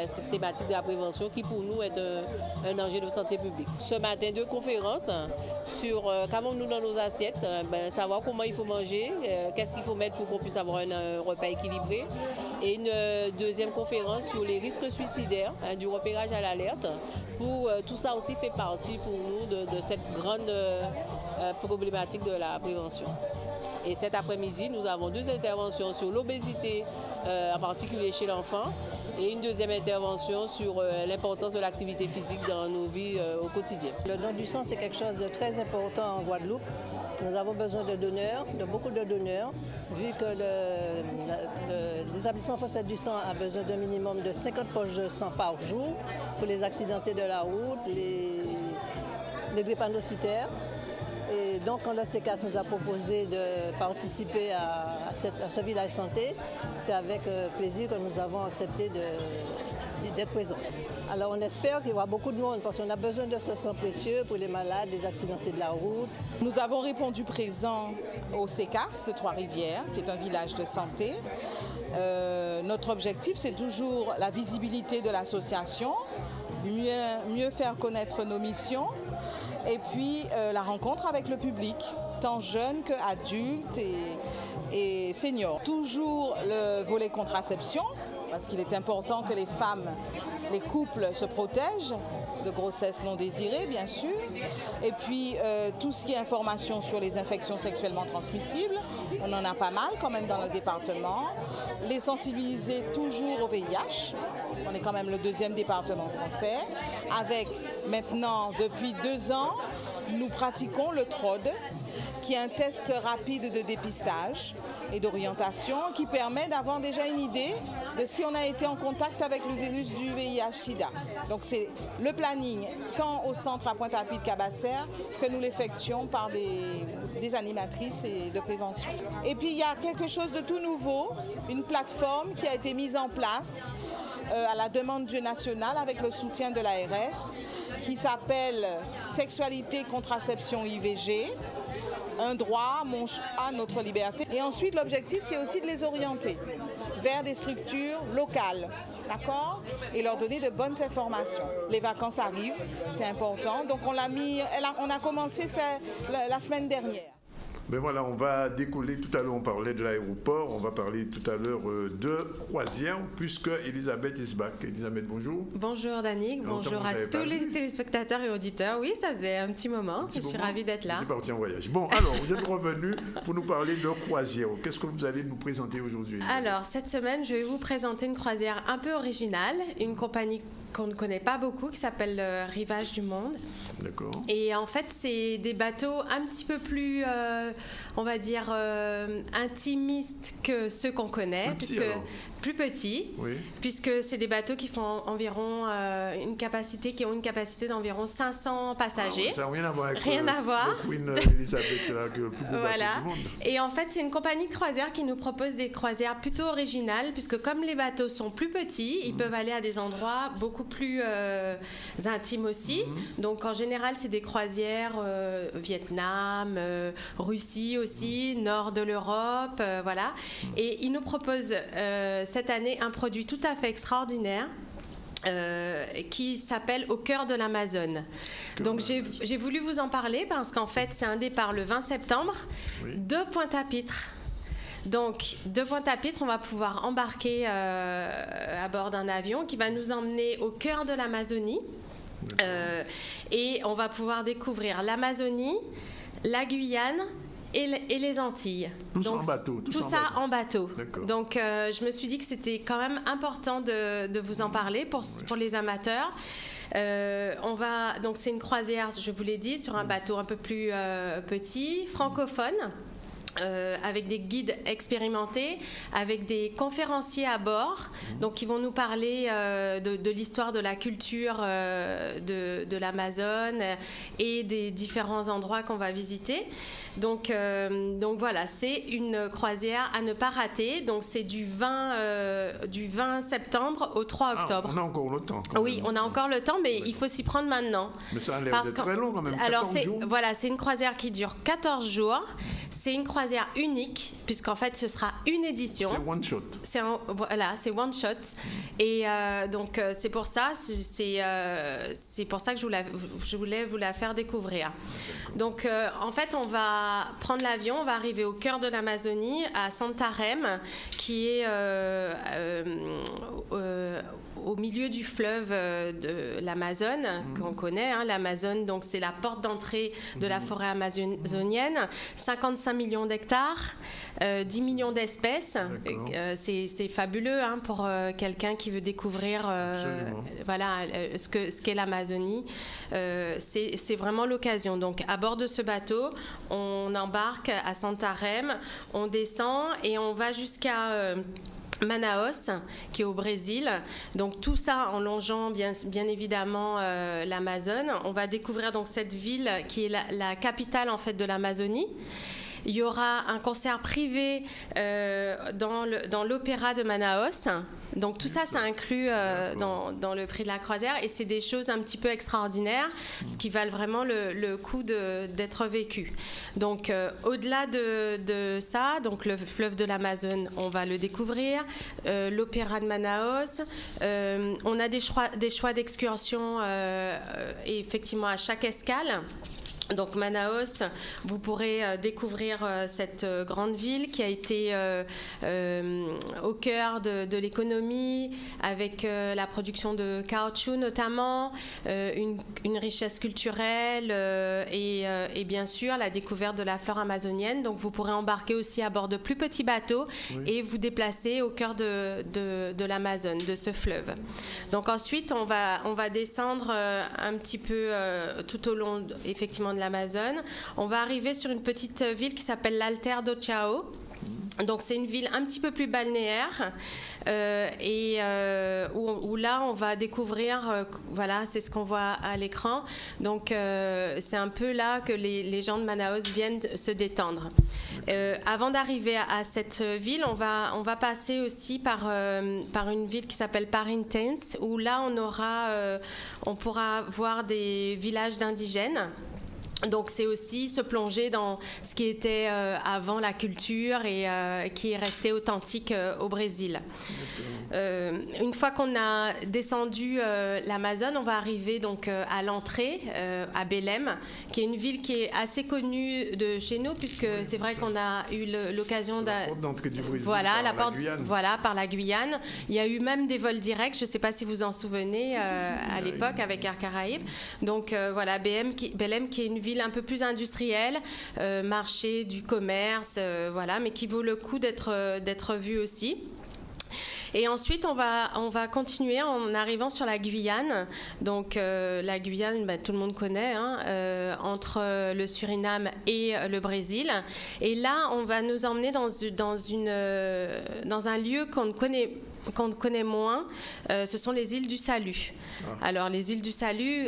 cette thématique de la prévention qui pour nous est un danger de santé publique. Ce matin, 2 conférences sur qu'avons-nous dans nos assiettes, savoir comment il faut manger, qu'est-ce qu'il faut mettre pour qu'on puisse avoir un repas équilibré, et une deuxième conférence sur les risques suicidaires, du repérage à l'alerte. Tout ça aussi fait partie pour nous de cette grande problématique de la prévention. Et cet après-midi, nous avons 2 interventions sur l'obésité, en particulier chez l'enfant, et une deuxième intervention sur l'importance de l'activité physique dans nos vies au quotidien. Le don du sang, c'est quelque chose de très important en Guadeloupe. Nous avons besoin de donneurs, de beaucoup de donneurs, vu que l'établissement français du sang a besoin d'un minimum de 50 poches de sang par jour pour les accidentés de la route, les drépanocytaires. Et donc, quand le CECAS nous a proposé de participer à ce village santé, c'est avec plaisir que nous avons accepté d'être présents. Alors, on espère qu'il y aura beaucoup de monde parce qu'on a besoin de ce sang précieux pour les malades, les accidentés de la route. Nous avons répondu présent au CECAS de Trois-Rivières, qui est un village de santé. Notre objectif, c'est toujours la visibilité de l'association, mieux faire connaître nos missions, et puis la rencontre avec le public, tant jeunes qu'adultes et seniors. Toujours le volet contraception, parce qu'il est important que les femmes, les couples se protègent de grossesse non désirée, bien sûr. Et puis tout ce qui est information sur les infections sexuellement transmissibles, on en a pas mal quand même dans le département. Les sensibiliser toujours au VIH. On est quand même le 2e département français. Avec maintenant, depuis 2 ans, nous pratiquons le TROD, qui est un test rapide de dépistage et d'orientation qui permet d'avoir déjà une idée de si on a été en contact avec le virus du VIH-Sida. Donc c'est le planning tant au centre à Pointe-à-Pitre-Cabassère que nous l'effectuons par des animatrices et de prévention. Et puis il y a quelque chose de tout nouveau, une plateforme qui a été mise en place à la demande du national avec le soutien de l'ARS qui s'appelle Sexualité, contraception, IVG. Un droit, mon choix, notre liberté. Et ensuite, l'objectif, c'est aussi de les orienter vers des structures locales, d'accord ? Et leur donner de bonnes informations. Les vacances arrivent, c'est important. Donc, on a commencé la semaine dernière. Ben voilà, on va décoller. Tout à l'heure, on parlait de l'aéroport. On va parler tout à l'heure de croisière, puisque Elisabeth is back. Elisabeth, bonjour. Bonjour, Danick. Bonjour à tous les téléspectateurs et auditeurs. Oui, ça faisait un petit moment. Je suis ravie d'être là. Vous êtes parti en voyage. Bon, alors, vous êtes revenu pour nous parler de croisière. Qu'est-ce que vous allez nous présenter aujourd'hui? Alors, cette semaine, je vais vous présenter une croisière un peu originale, une compagnie qu'on ne connaît pas beaucoup, qui s'appelle le Rivage du Monde. D'accord. Et en fait, c'est des bateaux un petit peu plus, on va dire, intimistes que ceux qu'on connaît. Plus petits, oui. Puisque c'est des bateaux qui font environ une capacité d'environ 500 passagers. Ça n'a rien à voir avec le Queen Elizabeth, là, que le plus beau voilà. bateau du monde. Et en fait, c'est une compagnie de croisière qui nous propose des croisières plutôt originales, puisque comme les bateaux sont plus petits, ils peuvent aller à des endroits beaucoup plus intimes aussi. Donc en général, c'est des croisières Vietnam, Russie aussi, nord de l'Europe, voilà. Et ils nous proposent cette année un produit tout à fait extraordinaire qui s'appelle Au cœur de l'Amazone. Donc j'ai voulu vous en parler parce qu'en fait c'est un départ le 20 septembre de Pointe-à-Pitre. Donc de Pointe-à-Pitre, on va pouvoir embarquer à bord d'un avion qui va nous emmener au cœur de l'Amazonie et on va pouvoir découvrir l'Amazonie, la Guyane et les Antilles. Tout ça en bateau. Tout ça en bateau. Donc je me suis dit que c'était quand même important de vous en parler pour les amateurs. Donc c'est une croisière, je vous l'ai dit, sur un bateau un peu plus petit, francophone. Avec des guides expérimentés, avec des conférenciers à bord, donc qui vont nous parler de l'histoire de la culture de l'Amazone et des différents endroits qu'on va visiter. Donc voilà, c'est une croisière à ne pas rater. Donc c'est du 20 septembre au 3 octobre. On a encore le temps. Oui, on a encore le temps, mais il faut s'y prendre maintenant. Mais ça a l'air d'être très long quand même. Alors c'est une croisière qui dure 14 jours. C'est une croisière unique, puisqu'en fait ce sera une édition. C'est one shot. C'est one shot. Et donc c'est pour ça, c'est pour ça que je voulais vous la faire découvrir. Donc en fait on va prendre l'avion, on va arriver au cœur de l'Amazonie, à Santarém, qui est au milieu du fleuve de l'Amazone, qu'on connaît. Hein, l'Amazone, donc c'est la porte d'entrée de la forêt amazonienne. 55 millions d'hectares, 10 millions d'espèces. C'est fabuleux hein, pour quelqu'un qui veut découvrir voilà, ce qu'est l'Amazonie. C'est vraiment l'occasion. Donc, à bord de ce bateau, on embarque à Santarém, on descend et on va jusqu'à Manaus, qui est au Brésil. Donc tout ça en longeant bien évidemment l'Amazone. On va découvrir donc cette ville qui est la capitale en fait de l'Amazonie. Il y aura un concert privé dans l'opéra de Manaus. Donc tout ça, ça inclut dans le prix de la croisière et c'est des choses un petit peu extraordinaires qui valent vraiment le coup d'être vécues. Donc au-delà de ça, donc le fleuve de l'Amazone, on va le découvrir, l'opéra de Manaus, on a des choix d'excursion effectivement à chaque escale. Donc Manaus, vous pourrez découvrir cette grande ville qui a été au cœur de l'économie avec la production de caoutchouc notamment, une richesse culturelle et bien sûr la découverte de la flore amazonienne. Donc vous pourrez embarquer aussi à bord de plus petits bateaux et vous déplacer au cœur de l'Amazone, de ce fleuve. Donc ensuite on va descendre un petit peu tout au long effectivement de l'Amazone. On va arriver sur une petite ville qui s'appelle l'Alter do Chao. Donc c'est une ville un petit peu plus balnéaire où là on va découvrir, voilà, c'est ce qu'on voit à l'écran. Donc c'est un peu là que les gens de Manaus viennent se détendre. Avant d'arriver à cette ville, on va passer aussi par une ville qui s'appelle Parintins, où là on pourra voir des villages d'indigènes. Donc c'est aussi se plonger dans ce qui était avant la culture et qui est resté authentique au Brésil. Une fois qu'on a descendu l'Amazone, on va arriver donc à l'entrée, à Belém, qui est une ville qui est assez connue de chez nous, puisque c'est vrai qu'on a eu l'occasion d'entrée du Brésil par la Guyane. Il y a eu même des vols directs, je ne sais pas si vous en souvenez, à l'époque avec Air Caraïbes. Donc voilà, Belém qui est une ville un peu plus industrielle, marché du commerce, voilà, mais qui vaut le coup d'être vue aussi. Et ensuite, on va continuer en arrivant sur la Guyane. Donc, la Guyane, tout le monde connaît, hein, entre le Suriname et le Brésil. Et là, on va nous emmener dans un lieu qu'on connaît moins, ce sont les îles du Salut. Alors, les îles du Salut,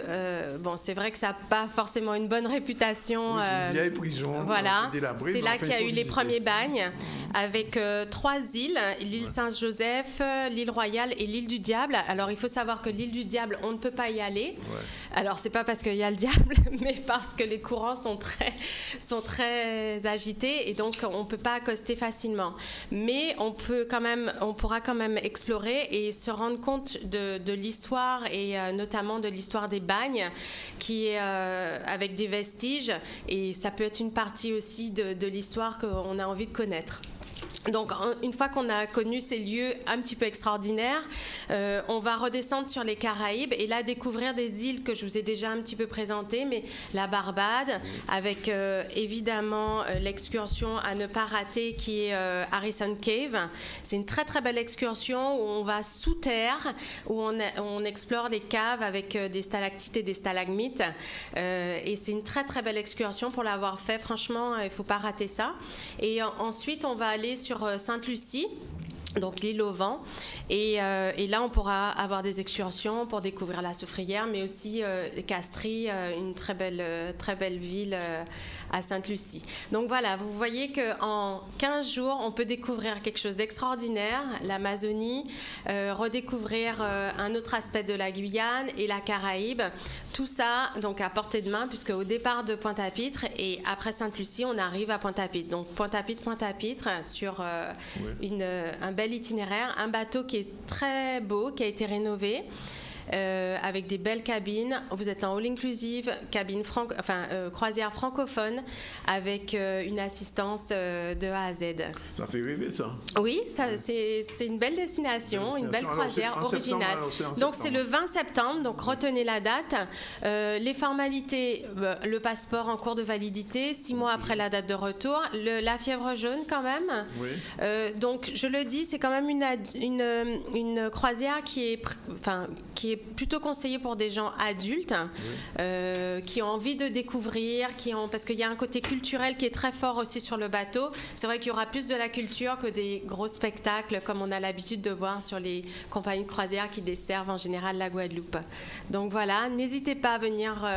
c'est vrai que ça n'a pas forcément une bonne réputation. Oui, c'est une vieille prison. Voilà, c'est là qu'il y a eu les premiers bagnes, avec 3 îles, l'île Saint-Joseph, l'île Royale et l'île du Diable. Alors, il faut savoir que l'île du Diable, on ne peut pas y aller. Alors, c'est pas parce qu'il y a le diable, mais parce que les courants sont très agités et donc on ne peut pas accoster facilement. Mais on pourra quand même explorer et se rendre compte de l'histoire et notamment de l'histoire des bagnes qui est avec des vestiges, et ça peut être une partie aussi de l'histoire qu'on a envie de connaître. Donc, une fois qu'on a connu ces lieux un petit peu extraordinaires, on va redescendre sur les Caraïbes et là découvrir des îles que je vous ai déjà un petit peu présentées, mais la Barbade, avec évidemment l'excursion à ne pas rater qui est Harrison Cave. C'est une très très belle excursion où on va sous terre, où on explore les caves avec des stalactites et des stalagmites. Et c'est une très très belle excursion pour l'avoir fait. Franchement, il ne faut pas rater ça. Et ensuite, on va aller sur Sainte-Lucie, donc l'île au vent, et là on pourra avoir des excursions pour découvrir la Soufrière, mais aussi Castries, une très belle ville à Sainte-Lucie. Donc voilà, vous voyez qu'en 15 jours on peut découvrir quelque chose d'extraordinaire, l'Amazonie, redécouvrir un autre aspect de la Guyane et la Caraïbe, tout ça donc à portée de main, puisque au départ de Pointe-à-Pitre et après Sainte-Lucie on arrive à Pointe-à-Pitre. Donc Pointe-à-Pitre sur un bel itinéraire, un bateau qui est très beau, qui a été rénové. avec des belles cabines. Vous êtes en all inclusive, croisière francophone avec une assistance de A à Z. Ça fait rêver, ça. Oui, c'est une belle destination, une belle croisière originale. Donc c'est le 20 septembre, donc retenez la date. Les formalités, le passeport en cours de validité, 6 mois après la date de retour, la fièvre jaune quand même. Oui. Donc je le dis, c'est quand même une croisière qui est plutôt conseillée pour des gens adultes, qui ont envie de découvrir, parce qu'il y a un côté culturel qui est très fort aussi sur le bateau. C'est vrai qu'il y aura plus de la culture que des gros spectacles comme on a l'habitude de voir sur les compagnies de croisière qui desservent en général la Guadeloupe. Donc voilà, n'hésitez pas à venir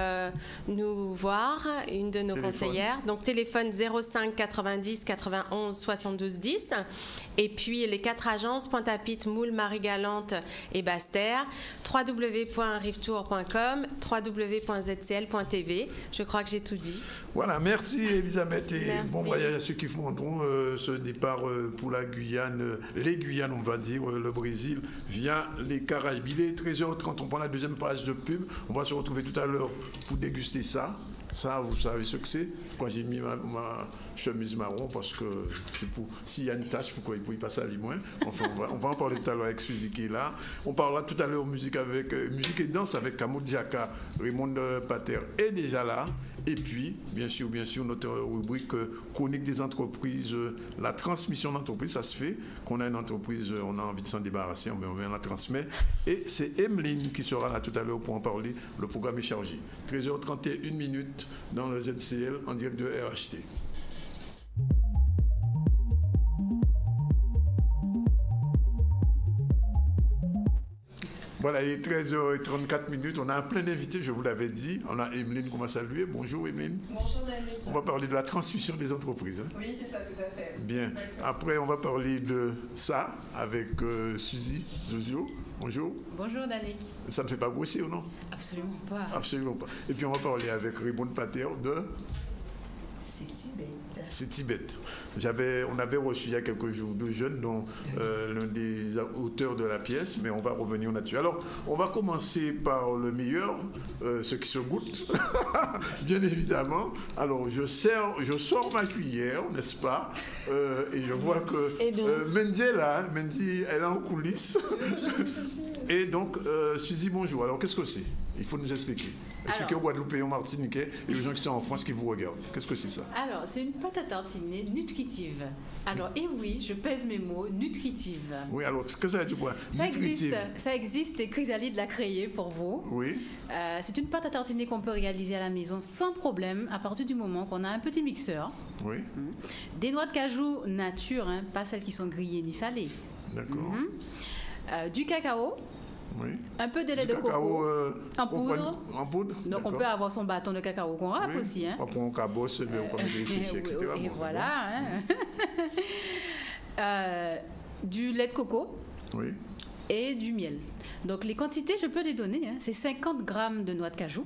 nous voir, une de nos conseillères. Donc téléphone 05 90 91 72 10. Et puis les 4 agences, Pointe-à-Pitre, Moule, Marie-Galante et Basse-Terre, www.rivetour.com, www.zcl.tv. Je crois que j'ai tout dit. Voilà, merci Elisabeth et merci. Bon voyage à ceux qui feront ce départ pour la Guyane, les Guyanes on va dire, le Brésil via les Caraïbes. Il est 13h30, on prend la deuxième page de pub. On va se retrouver tout à l'heure pour déguster ça. Ça, vous savez ce que c'est. Quand j'ai mis ma chemise marron, parce que c'est pour s'il y a une tâche, pourquoi il ne passe à l'imoin. Enfin, on va en parler tout à l'heure avec Suzy qui est là. On parlera tout à l'heure musique et danse avec Kamo Diaka, Raymond Pater est déjà là. Et puis, bien sûr, notre rubrique chronique des entreprises, la transmission d'entreprise, ça se fait. Qu'on a une entreprise, on a envie de s'en débarrasser, on la transmet. Et c'est Emeline qui sera là tout à l'heure pour en parler. Le programme est chargé. 13h31 dans le ZCL en direct de RHT. Voilà, il est 13h34. On a un plein d'invités, je vous l'avais dit. On a Emeline qu'on va saluer. Bonjour Emeline. Bonjour Danick. On va parler de la transmission des entreprises. Hein. Oui, c'est ça, tout à fait. Bien. Exactement. Après, on va parler de ça avec Suzy Zozio. Bonjour. Bonjour Danick. Ça ne fait pas grossir, non? Absolument pas. Absolument pas. Et puis on va parler avec Raymond Pater de... C'est Tibet. C'est Tibet. On avait reçu il y a quelques jours 2 jeunes, dont l'un des auteurs de la pièce, mais on va revenir là-dessus. Alors, on va commencer par le meilleur, ce qui se goûte, bien évidemment. Alors, je sors ma cuillère, n'est-ce pas? Et je vois que Mendy est là, Mendy, elle est en coulisses. Et donc, Suzy, bonjour. Alors, qu'est-ce que c'est? Il faut nous expliquer. Expliquez aux Guadeloupéens, aux Martiniquais et aux gens qui sont en France qui vous regardent. Qu'est-ce que c'est ça? Alors, c'est une pâte à tartiner nutritive. Alors, et oui, je pèse mes mots, nutritive. Oui, alors, qu'est-ce que ça veut dire quoi? Ça existe et Chrysalide l'a créé pour vous. Oui. C'est une pâte à tartiner qu'on peut réaliser à la maison sans problème à partir du moment qu'on a un petit mixeur. Oui. Des noix de cajou nature, hein, pas celles qui sont grillées ni salées. D'accord. Du cacao. Oui. Un peu de lait de coco en poudre. En poudre. Donc on peut avoir son bâton de cacao qu'on râpe aussi. Hein. On prend un cabosse, on met des chiches, etc. Et voilà. Hein. Du lait de coco. Oui. Et du miel. Donc les quantités, je peux les donner. Hein. C'est 50 grammes de noix de cajou.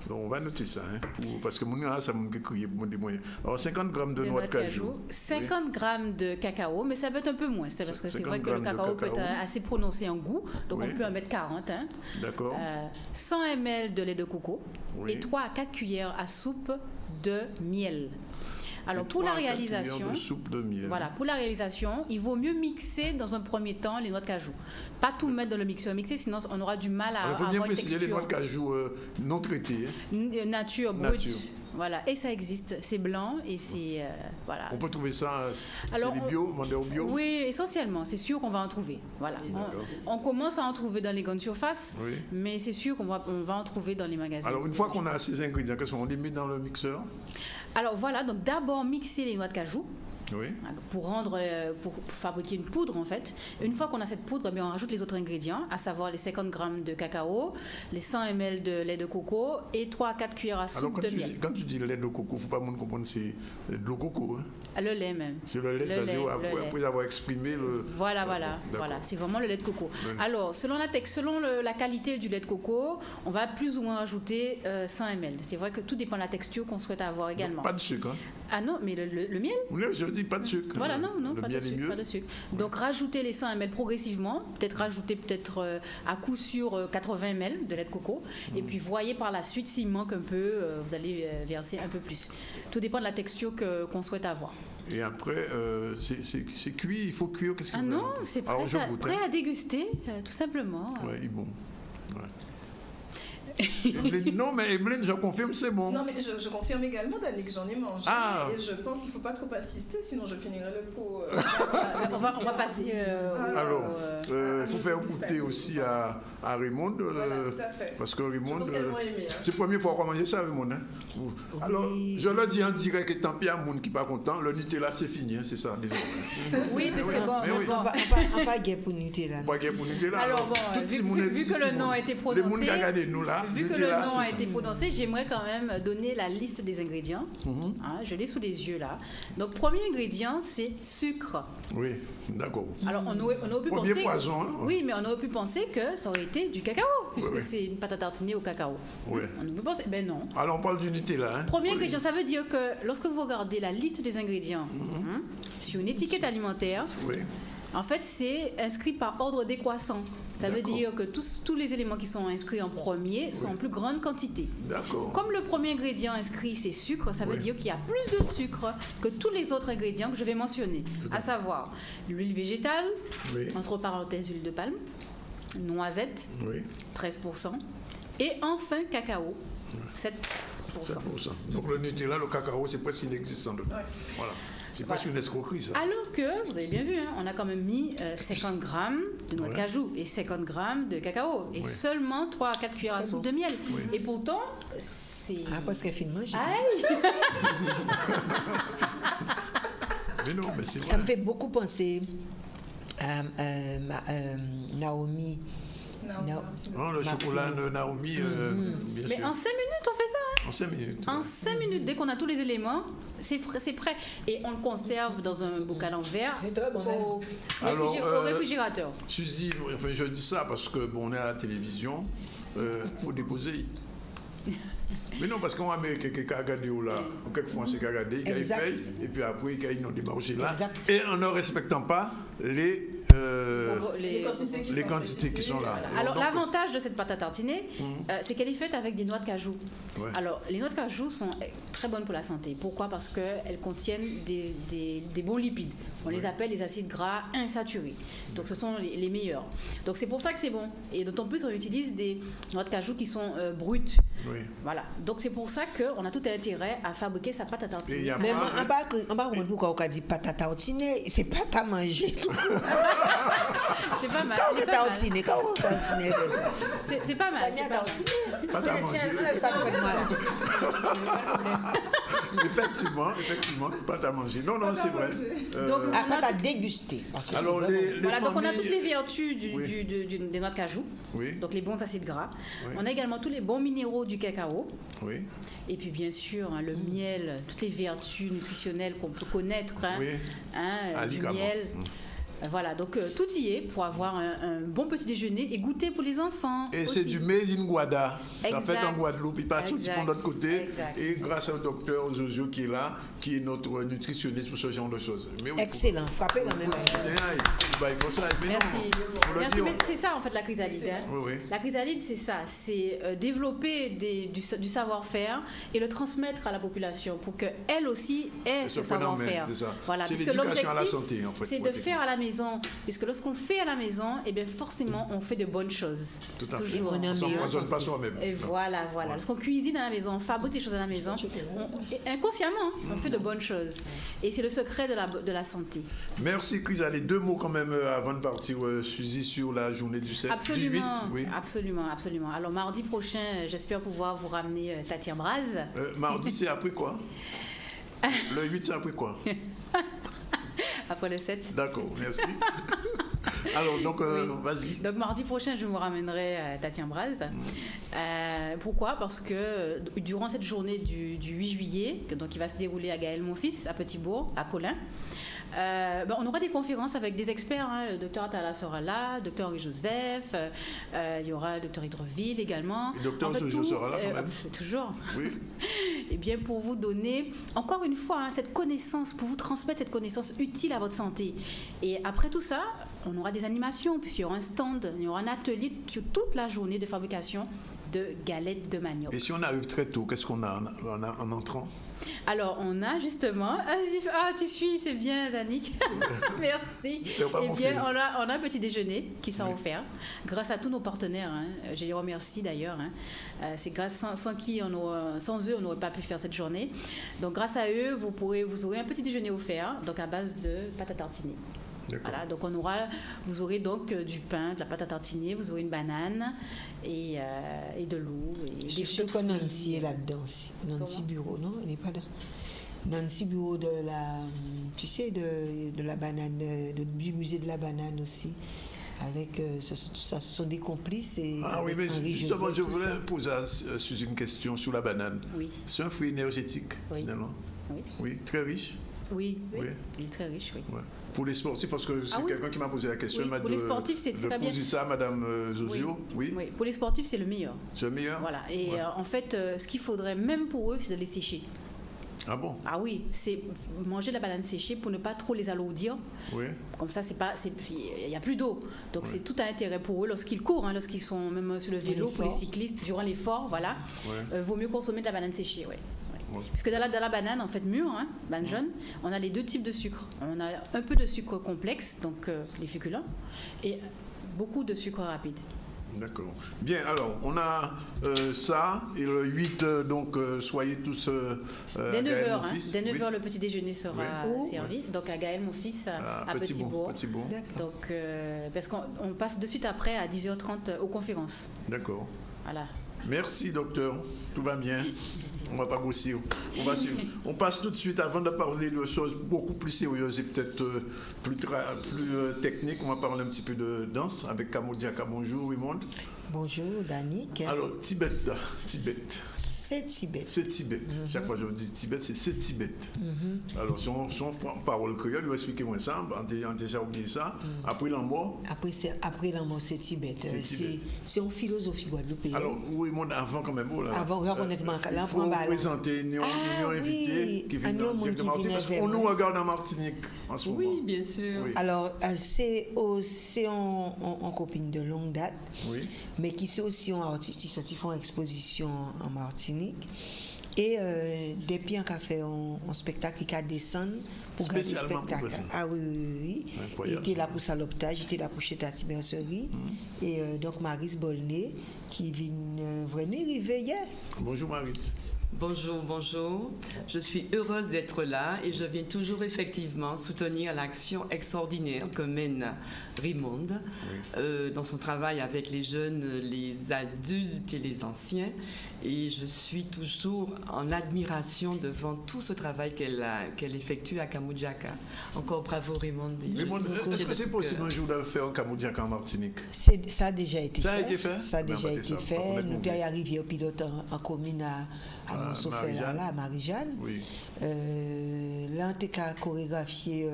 Donc on va noter ça, hein, parce que ça m'a crié pour des moyens. Alors 50 grammes de noix de cajou. 50 grammes de cacao, mais ça peut être un peu moins. C'est parce que c'est vrai que le cacao peut être assez prononcé en goût. Donc on peut en mettre 40. Hein. D'accord. 100 ml de lait de coco et 3 à 4 cuillères à soupe de miel. Alors pour la réalisation, de soupe de miel. Voilà, pour la réalisation, il vaut mieux mixer dans un premier temps les noix de cajou. Pas tout mettre dans le mixeur mixé, sinon on aura du mal à avoir une texture. Il faut bien préciser les noix de cajou non traitées. Hein. Nature brute. Voilà, et ça existe, c'est blanc et c'est voilà. On peut trouver ça chez les bio, vendeurs bio. Oui, essentiellement, c'est sûr qu'on va en trouver. Voilà, on commence à en trouver dans les grandes surfaces, mais c'est sûr qu'on va en trouver dans les magasins. Alors une fois qu'on a ces ingrédients, qu'est-ce qu'on les met dans le mixeur? Alors voilà, donc d'abord mixer les noix de cajou. Oui. Pour fabriquer une poudre en fait. Une fois qu'on a cette poudre, on rajoute les autres ingrédients, à savoir les 50 grammes de cacao, les 100 ml de lait de coco et 3 à 4 cuillères à soupe de miel. Quand tu dis lait de coco, il ne faut pas comprendre, c'est de l'eau coco. Hein? Le lait même. C'est le lait, c'est-à-dire après avoir exprimé le... Voilà, c'est vraiment le lait de coco. Alors, selon la qualité du lait de coco, on va plus ou moins rajouter 100 ml. C'est vrai que tout dépend de la texture qu'on souhaite avoir également. Donc, pas de sucre, hein? Ah non, mais le miel? Oui, je dis dis pas de sucre. Voilà, non, Le pas de miel est sucre, mieux. pas de sucre. Donc rajoutez les 100 ml progressivement, peut-être rajouter à coup sûr 80 ml de lait de coco, et puis voyez par la suite s'il manque un peu, vous allez verser un peu plus. Tout dépend de la texture qu'on souhaite avoir. Et après, c'est cuit, il faut cuire. Qu'est-ce que Ah vous non, faites? c'est Alors, je goûte, prêt hein. à déguster, tout simplement. Ouais, il est bon. Ouais. Evelyne, non, mais Evelyne, je confirme, c'est bon. Non, mais je confirme également, Danick, j'en ai mangé. Ah. Et je pense qu'il ne faut pas trop insister, sinon je finirai le pot. On va passer. Alors, il faut faire goûter aussi à Raymond. Voilà, tout à fait. Parce que Raymond, Je pense qu'elles vont aimer, hein. c'est la première fois qu'on mange ça, Raymond. Hein. Alors, je le dis en direct, et tant pis à monde qui n'est pas content, le Nutella, c'est fini, hein, c'est ça, désolé. Oui, parce que bon, Mais oui. On pas guère pour Nutella. Pas guère pour Nutella. Alors bon, vu que le nom a été prononcé, vu que le nom a été prononcé, j'aimerais quand même donner la liste des ingrédients. Hein, je l'ai sous les yeux là. Donc premier ingrédient, c'est sucre. Oui, d'accord. Alors on aurait pu Premier penser, poison, hein. oui, mais on aurait pu penser que ça aurait été du cacao, puisque Oui. c'est une pâte à tartiner au cacao. Oui. On aurait pu penser, ben non. Alors on parle du Nutella. Hein. Premier ingrédient, ça veut dire que lorsque vous regardez la liste des ingrédients sur une étiquette alimentaire, Oui. en fait, c'est inscrit par ordre décroissant. Ça veut dire que tous les éléments qui sont inscrits en premier sont en plus grande quantité. D'accord. Comme le premier ingrédient inscrit, c'est sucre, ça veut dire qu'il y a plus de sucre que tous les autres ingrédients que je vais mentionner. À savoir l'huile végétale, entre parenthèses huile de palme, noisette, 13%, et enfin cacao, 7%. 7%. Donc le Nutella, le cacao, c'est presque inexistant dedans. Voilà. C'est presque une escroquerie, ça. Alors que, vous avez bien vu, hein, on a quand même mis 50 grammes de noix de cajou et 50 grammes de cacao et seulement 3 à 4 cuillères à soupe de miel. Et pourtant, c'est... Ah, parce qu'elle filme manger. Mais non, mais c'est vrai. Ça me fait beaucoup penser à Naomi. Non, le chocolat de Naomi, bien Mais sûr. en 5 minutes, on fait ça. Hein? En 5 minutes. En 5 minutes, dès qu'on a tous les éléments, c'est prêt. Et on le conserve dans un bocal en verre au réfrigérateur. Suzy, enfin, je dis ça parce que bon, on est à la télévision, il faut déposer. Mais non, parce qu'en Amérique, quelqu'un a regardé là, ou quelques Français qui a regardé, il fait, et puis après, il ont démarché là, et en ne respectant pas les quantités qui sont là. Alors, l'avantage de cette pâte à tartiner, c'est qu'elle est faite avec des noix de cajou. Ouais. Alors, les noix de cajou sont très bonnes pour la santé. Pourquoi? Parce qu'elles contiennent des bons lipides. On les appelle les acides gras insaturés. Donc, ce sont les meilleurs. Donc, c'est pour ça que c'est bon. Et d'autant plus, on utilise des noix de cajou qui sont brutes. Oui. Voilà. Donc, c'est pour ça qu'on a tout intérêt à fabriquer sa pâte à tartiner. Mais en bas, quand on dit pâte à tartiner, c'est pâte à manger. C'est pas mal. Quand on tartiner, c'est pas mal. Pas à manger. Effectivement, pas à manger. Non, c'est vrai. Donc, pas à déguster. Alors, donc on a toutes les vertus des noix de cajou, oui. Donc les bons acides gras. Oui. On a également tous les bons minéraux du cacao. Oui. Et puis bien sûr, hein, le miel, toutes les vertus nutritionnelles qu'on peut connaître du miel. Voilà, donc tout y est pour avoir un bon petit déjeuner et goûter pour les enfants. Et aussi. c'est du made in Guada. Ça Exact. fait en Guadeloupe, il passe tout de l'autre côté. Exact. Et grâce au docteur Jojo qui est là, qui est notre nutritionniste pour ce genre de choses. Mais oui, excellent, frappez la même. Il faut ça. Mais Merci. Mais c'est ça en fait la chrysalide. Hein. Oui. La chrysalide, c'est ça, c'est développer du savoir-faire et le transmettre à la population pour qu'elle aussi ait ce savoir-faire. Voilà, c'est puisque l'éducation à la l'objectif, santé, en fait, c'est de faire à la maison. Puisque lorsqu'on fait à la maison, eh bien forcément on fait de bonnes choses. Tout à fait. Toujours. On s'empoisonne pas soi-même. Et voilà. Lorsqu'on cuisine à la maison, on fabrique les choses à la maison, inconsciemment, on fait de bonnes choses. Et c'est le secret de la santé. Merci Chrysalide. 2 mots quand même avant de partir, Suzy, sur la journée du 7, absolument, du 8. Oui. Absolument. Alors mardi prochain, j'espère pouvoir vous ramener Tati Ambraz. Mardi, c'est après quoi? Le 8, c'est après quoi? Après le 7. D'accord, merci. Alors, donc, vas-y. Donc, mardi prochain, je vous ramènerai Tatiana Braz. Pourquoi? Parce que durant cette journée du 8 juillet, donc, qui va se dérouler à Gaël Monfils, à Petit-Bourg, à Colin, on aura des conférences avec des experts. Le docteur Atala sera là, le docteur Henri-Joseph, il y aura le docteur Hydreville également. Le docteur Jojo sera là quand même. Toujours. Oui. Et bien pour vous donner, encore une fois, cette connaissance, pour vous transmettre cette connaissance utile à votre santé. Et après tout ça, on aura des animations, puisqu'il y aura un stand, il y aura un atelier sur toute la journée de fabrication de galettes de manioc. Et si on arrive très tôt, qu'est-ce qu'on a en entrant? Alors, on a justement... Ah, tu suis, c'est bien, Danick. Merci. Eh bien, on a un petit déjeuner qui sera offert grâce à tous nos partenaires. Je les remercie d'ailleurs. C'est grâce sans eux, on n'aurait pas pu faire cette journée. Donc, grâce à eux, vous aurez un petit déjeuner offert, donc à base de pâte à tartiner. Voilà, donc vous aurez donc du pain, de la pâte à tartiner, vous aurez une banane et de l'eau. Je sais que Nancy est là-dedans aussi. Nancy Bureau, non? Elle n'est pas là. Nancy Bureau de la, tu sais, de la banane, du musée de la banane aussi. Avec ce sont des complices et oui, mais justement, je voulais poser une question sur la banane. Oui. C'est un fruit énergétique, finalement. Oui. Oui, très riche. Oui, il est très riche, oui. Ouais. Pour les sportifs, parce que c'est quelqu'un qui m'a posé la question. Oui, pour les sportifs, c'est très bien. Je pose ça à Madame Zozio. Oui. Pour les sportifs, c'est le meilleur. C'est le meilleur. Voilà. Et en fait, ce qu'il faudrait même pour eux, c'est de les sécher. Ah bon? Ah oui, c'est manger de la banane séchée pour ne pas trop les alourdir. Oui. Comme ça, il n'y a plus d'eau. Donc c'est tout un intérêt pour eux lorsqu'ils courent, lorsqu'ils sont même sur le vélo, pour les cyclistes, durant l'effort, voilà. Vaut mieux consommer de la banane séchée, oui. Puisque dans la banane, en fait, mûre, banane jaune, on a les deux types de sucre. On a un peu de sucre complexe, donc les féculents, et beaucoup de sucre rapide. D'accord. Bien, alors, on a ça, et le 8, donc, soyez tous dès 9h, dès 9h, le petit déjeuner sera servi. Donc, à Gaël, mon fils, à Petit-Bourg. Donc, parce qu'on passe de suite après à 10h30 aux conférences. D'accord. Voilà. Merci, docteur. Tout va bien. On ne va pas grossir. On passe tout de suite, avant de parler de choses beaucoup plus sérieuses et peut-être plus techniques, on va parler un petit peu de danse avec Kamodiaka. Bonjour, Raymond. Bonjour, Danick. Alors, Tibet. C'est Tibet. C'est Tibet. Chaque fois que je dis Tibet, c'est Tibet. Alors, si on prend parole créole, il va expliquer moi ça. On a déjà oublié ça. Après la mort. Après la mort, c'est Tibet. C'est une philosophie guadeloupéenne. Alors, oui, avant quand même. Avant, honnêtement, là, pour présenter une invitée qui vient directement parce qu'on nous regarde en Martinique en ce moment. Oui, bien sûr. Oui. Alors, c'est en copine de longue date, mais qui sont aussi en artiste, qui aussi font exposition en Martinique. Et depuis on a fait un spectacle qui a descendu pour garder le spectacle. Ah oui. Il était là pour Saloptage, j'étais là pour chez Tati Mercerie. Et donc Maris Bolné qui vient vraiment arriver hier. Bonjour Maris. Bonjour. Je suis heureuse d'être là et je viens toujours effectivement soutenir l'action extraordinaire que mène Raymond dans son travail avec les jeunes, les adultes et les anciens. Et je suis toujours en admiration devant tout ce travail qu'elle effectue à Kamodiaka. Encore bravo Raymond. Raymond, est-ce que c'est possible un jour de faire un Kamodiaka en Martinique? Ça a déjà été fait. Ça a été fait? Ça a déjà été fait. Nous sommes arrivés au pilote en commune à Monsofel, à Marie-Jeanne. Oui. Là, on a chorégraphié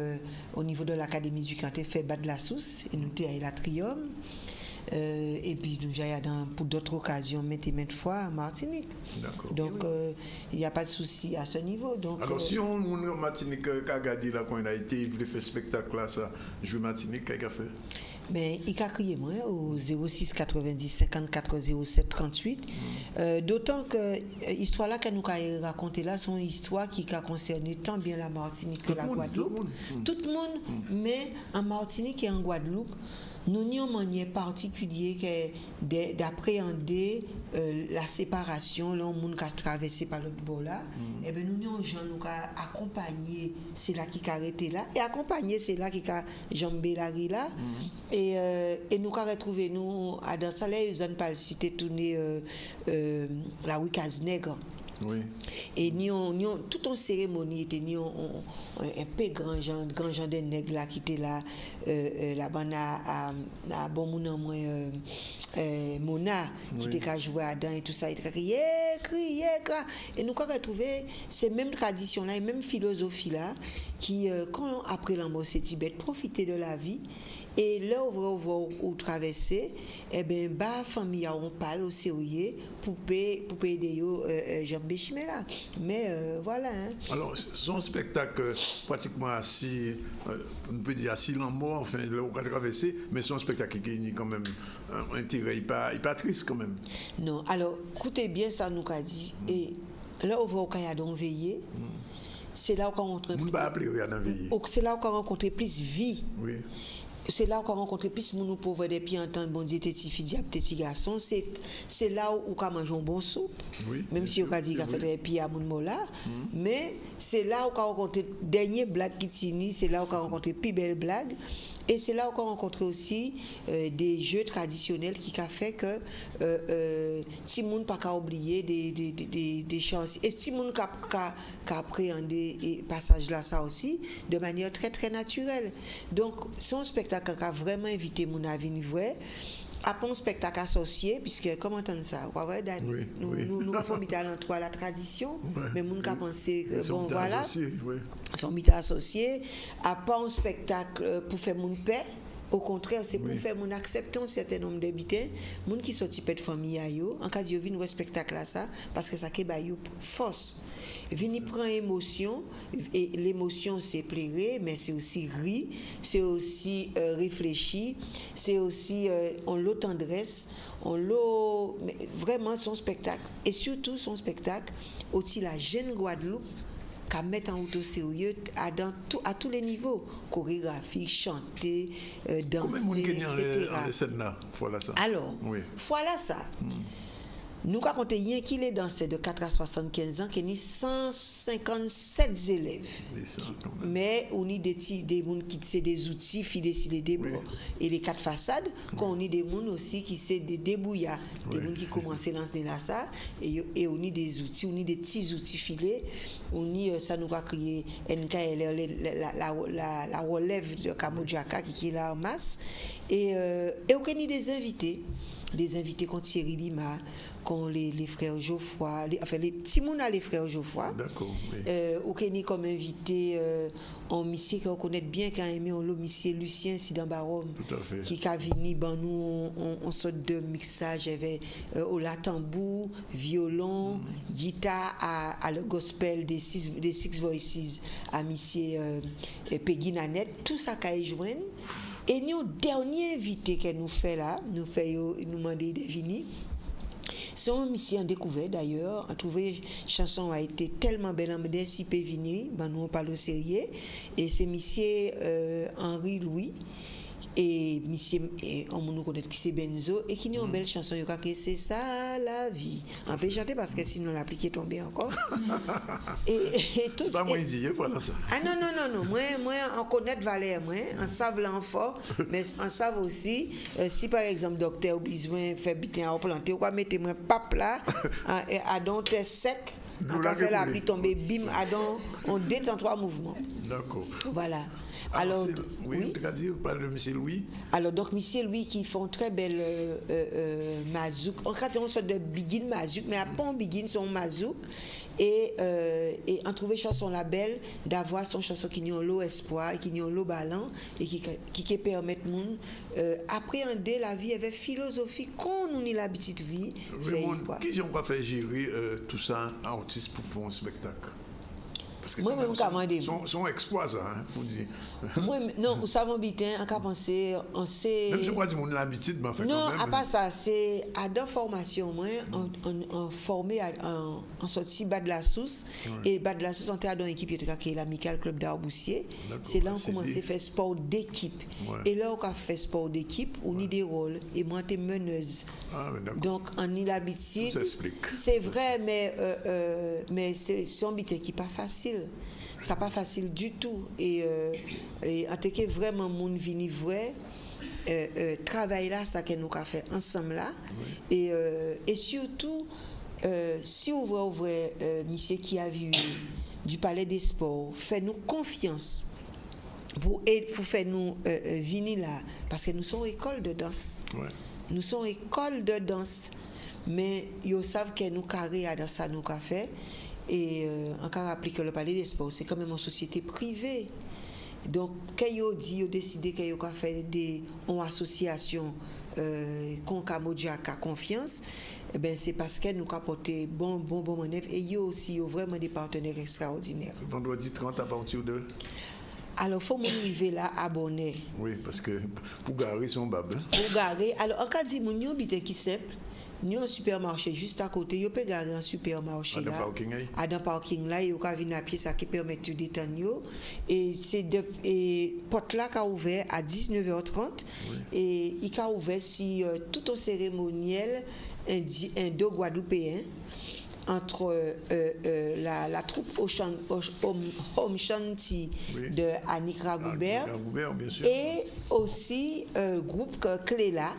au niveau de l'Académie du Canté, fait Bas de la Sousse, et nous sommes à l'Atrium. Et puis nous allons pour d'autres occasions maintes fois en Martinique. Donc il n'y a pas de souci à ce niveau. Donc, alors si on en Martinique a regardé là quand il a été, il voulait faire spectacle là, ça jouer Martinique, qu'est-ce qu'il a fait? Mais il a crié moi au 06 90 54 07 38. D'autant que l'histoire là qu'elle nous a racontée là sont histoires qui a concerné tant bien la Martinique que la Guadeloupe. Tout le monde, mais en Martinique et en Guadeloupe, nous avons une manière particulière d'appréhender la séparation, là, on a traversé par l'autre bord là. Et bien nous avons gens nous accompagné, c'est là qui a arrêté là, et accompagné, c'est là qui a jambé la rue là. Et nous avons retrouvé nous à dans ça là, ils ont pas cité tourner la rue Cazenègre. Et toute en cérémonie était un peu grand genre des nègres là qui était là là-bas à bon mon Mona qui était qu'à jouer à dents et tout ça, il était crier et nous quand on a trouvé ces mêmes traditions là et même philosophie là qui quand après la mort c'est Tibet profiter de la vie. Et là où traverser, eh ben bah famille on parle au sérieux pour aider Jean Béchimé là. Mais voilà. Hein. Alors son spectacle pratiquement assis, on peut dire assis en mort, enfin là où traverser, mais son spectacle qui est quand même un intérêt, il pas triste quand même. Non, alors écoutez bien ça nous qu'a dit et là où on a veillé. C'est là où on rencontre. C'est là où on rencontre plus vie. Oui. C'est là où on rencontre plus mon pauvre des pieds entendre bon Dieu tes filles diable tes garçons c'est là où on mange un bon soupe même si on a dit qu'on fait des pieds à mon mola mais c'est là où on rencontre dernier blague qui tini c'est là où on rencontre plus belle blague et c'est là où on rencontre aussi des jeux traditionnels qui a fait que tout le monde pas qu'à oublier des chances et tout le monde qu'à appréhender et passage là ça aussi de manière très très naturelle donc son spectacle qui a vraiment invité mon avis vrai à un spectacle associé puisque comment entendre ça nous avons mis à l'entour la tradition mais mon a pensé que bon voilà son mis associé à pas un spectacle pour faire mon paix. Au contraire, c'est pour faire mon accepter un certain nombre d'habitants, moun qui sorti de famille ayo, en cas de vinn un spectacle là ça parce que ça ke ba yo force. Vini prend émotion et l'émotion c'est pleurer mais c'est aussi rire, c'est aussi réfléchir, c'est aussi on l'eau tendresse, on l'eau vraiment son spectacle et surtout son spectacle aussi la jeune Guadeloupe qu'à mettre en auto sérieux à tous les niveaux, chorégraphie, chanter, danser, etc. Alors, voilà ça. Nous avons compté qu'il est dansé de 4 à 75 ans, qu'il y a 157 élèves. Mais on a des gens qui sont des outils, qui décident des et les 4 façades, qu'on a des gens aussi qui sont des débouillards, des gens qui commencent à lancer là ça, et on a des outils, on a des petits outils filés, on a ça nous va créer la relève de Kamojaka qui est là en masse, et on a des invités comme Thierry Lima, comme les frères Geoffroy, les petits mouna les frères Geoffroy. D'accord. Ou qui comme invité en monsieur qu'on connaît bien, qui a aimé le monsieur Lucien Sidan-Barom, qui a venu ben nous on sorte de mixage avec au tambour, violon, guitare à le gospel des Six Voices à monsieur Peggy Nanette, tout ça qu'a joindre. Et nous dernier invité qu'elle nous fait là, nous demander de venir. C'est un monsieur en découvert d'ailleurs, on trouvé chanson a été tellement belle en modèle si peut venir, ben nous on parle au sérieux et c'est monsieur Henri Louis et monsieur on nous connaît qui c'est Benzo et qui nous une belle chanson que c'est ça la vie. On peut chanter parce que sinon l'appliquer tomber encore. et tout c'est pas moi dit voilà ça. Ah non, moi on connaît Valère moi, on savent l'enfant mais on savent aussi si par exemple docteur a besoin faire bitin à planter ou quoi mettez moi pape là à don test sec. On va faire la pluie tomber bim à don on détend 3 mouvements. D'accord. Voilà. Alors, oui, tu as dit, vous parlez de M. Louis. Alors, donc, M. Louis qui font très belle mazouk. En fait, on sort de biguine mazouk, mais après, on biguine son mazouk. Et on trouvait chanson la belle d'avoir son chanson qui n'y a l'eau espoir, qui n'y a l'eau ballon, et qui permet de monde appréhender la vie avec philosophie qu'on nous n'y l'habitude de vie. Qui j'ai pas fait gérer tout ça en artiste pour faire un spectacle? Parce que moi-même, son exploit, ça, hein, pour dire. Moi, non, nous savons bien, on a pensé, on sait. Même je crois que mon l'habitude, mais en fait. Non, à part ça, c'est à deux formations, moi, on formé en sorti bas de la Sousse, et bas de la Sousse, on était dans une équipe qui est l'Amical Club d'Arboussier. C'est là qu'on commençait à faire sport d'équipe. Et là, on a fait sport d'équipe, on a des rôles, et moi, j'étais meneuse. Donc, on a l'habitude. C'est vrai, mais c'est un métier qui n'est pas facile. Ça pas facile du tout et en tout cas vraiment mon vini vrai travail là ça que nous a fait ensemble là et surtout si ouvrez, monsieur qui a vu du Palais des Sports, faites-nous confiance pour faire nous venir là, parce que nous sommes école de danse. Ouais. Nous sommes école de danse, mais ils savent que nous carré à dans ça nous qu'a fait et encore rappelé que le Palais des Sports c'est quand même une société privée. Donc quand ils dit ils décidé qu'ils ont fait une association qu'on Kamojaka confiance. Eh ben, c'est parce qu'elle nous a apporté bon manœuvre et il y a aussi vraiment des partenaires extraordinaires. Vendredi 30 à partir de... Alors, il faut m'arriver là, abonner. Oui, parce que pour garer son bab. Pour garer. Alors, en cas de mon qui simple, nous avons un supermarché juste à côté. Vous pouvez garer un supermarché là. À dans parking là. Et vous pouvez venir à pied, ça qui permet de détendre. Et c'est de porte là qui a ouvert à 19h30. Oui. Et il a ouvert si tout au cérémoniel indo guadeloupéen entre la troupe Home Shanti de Annick Ragoubert et aussi groupe Cléla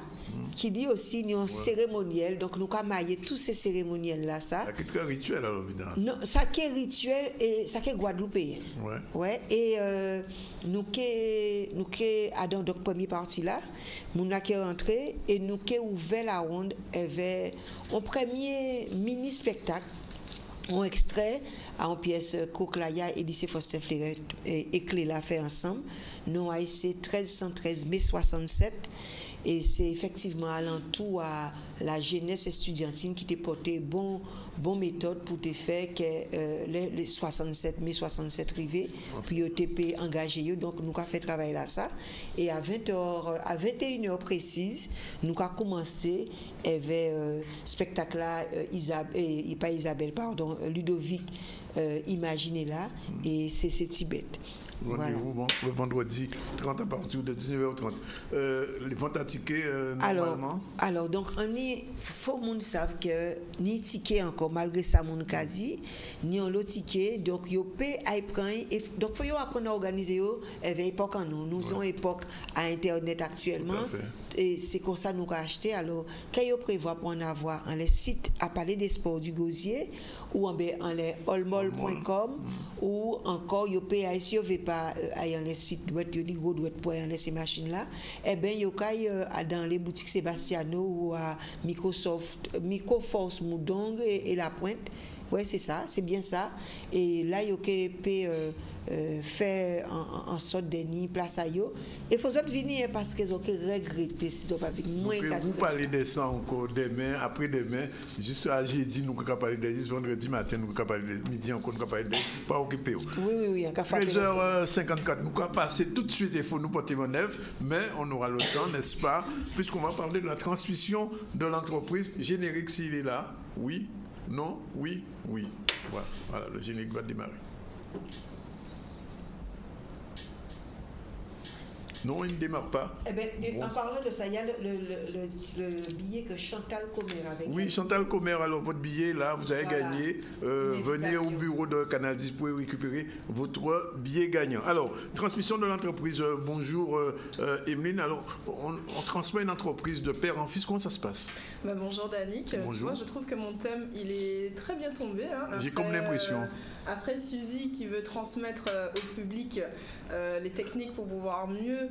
qui dit aussi nous cérémoniel, donc nous avons maillé tous ces cérémoniels là ça. Ça qui est rituel alors évidemment. Non, ça qui est rituel et ça qui est guadeloupéen. Ouais. Et nous qui dans donc première partie là, nous qui rentré et nous qui ouvert la ronde avait un premier mini spectacle. On extrait en pièce Koklaya et lycée Faustin Fleuret et Cléla fait ensemble. Nous avons essayé 1313 mai 67. Et c'est effectivement alentour à la jeunesse estudiantine qui t'a porté bon méthode pour te faire que les 67 mai 67 rivés puis TP engagé donc nous avons fait travailler là ça et à 20h à 21h précise nous avons commencé avec spectacle là Ludovic imaginez là et c'est Tibet. Rendez-vous le vendredi 30 à partir de 19h30. Les ventes à tickets, normalement? Alors, donc, il faut que les gens savent que ni ticket encore, malgré ça, mon cas dit, ni on le ticket, donc, ils peuvent prendre. Donc, il faut apprendre à organiser avec l'époque en nous. Nous avons époque à Internet actuellement. Et c'est comme ça que nous avons acheté. Alors, quand ils prévoient pour en avoir un les sites à Palais des Sports du Gosier ou en les allmall.com ou encore, ils peuvent, si vous ne pas ayant les sites doit pour aller ces machines là eh ben yo kay dans les boutiques Sebastiano ou à Microforce Moudong et La Pointe. Ouais, c'est ça, c'est bien ça. Et là yo peut faire en sorte de ni place à yo et faut autres venir parce qu'ils ont regretté si ils pas venir moins que vous parlez de ça encore demain après demain juste à jeudi nous capable parler de vendredi matin nous capable parler de midi encore nous capable parler de pas occupé. Oui, 13h54 nous capable passer tout de suite il faut nous porter mon œuvre mais on aura le temps n'est-ce pas puisqu'on va parler de la transmission de l'entreprise générique s'il est là. Oui, non, oui. Voilà, le générique va démarrer. Non, il ne démarre pas. Eh bien, en parlant de ça, il y a le billet que Chantal Comer avait gagné. Oui, Chantal Comer, alors votre billet, là, vous avez gagné. Venez au bureau de Canal 10 pour récupérer votre billet gagnant. Alors, transmission de l'entreprise. Bonjour, Emeline. Alors, on transmet une entreprise de père en fils. Comment ça se passe? Bonjour, Danick. Bonjour. Moi, je trouve que mon thème, il est très bien tombé. J'ai comme l'impression. Après Suzy qui veut transmettre au public les techniques pour pouvoir mieux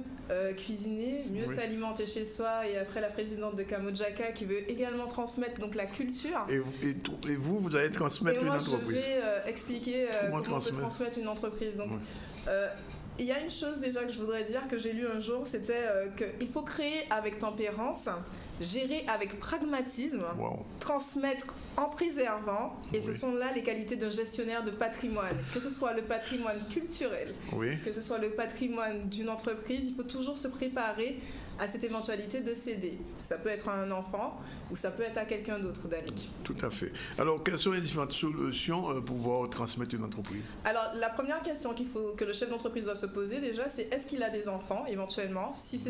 cuisiner, mieux s'alimenter chez soi, et après la présidente de Kamojaka qui veut également transmettre donc la culture. Et vous allez transmettre une entreprise. Je vais expliquer comment on peut transmettre une entreprise. Donc, il y a une chose déjà que je voudrais dire que j'ai lu un jour, c'était qu'il faut créer avec tempérance, gérer avec pragmatisme, transmettre en préservant, et ce sont là les qualités d'un gestionnaire de patrimoine, que ce soit le patrimoine culturel, que ce soit le patrimoine d'une entreprise, il faut toujours se préparer à cette éventualité de céder. Ça peut être à un enfant ou ça peut être à quelqu'un d'autre, Danick. Tout à fait. Alors, quelles sont les différentes solutions pour pouvoir transmettre une entreprise? Alors, la première question que le chef d'entreprise doit se poser déjà, c'est est-ce qu'il a des enfants éventuellement? S'il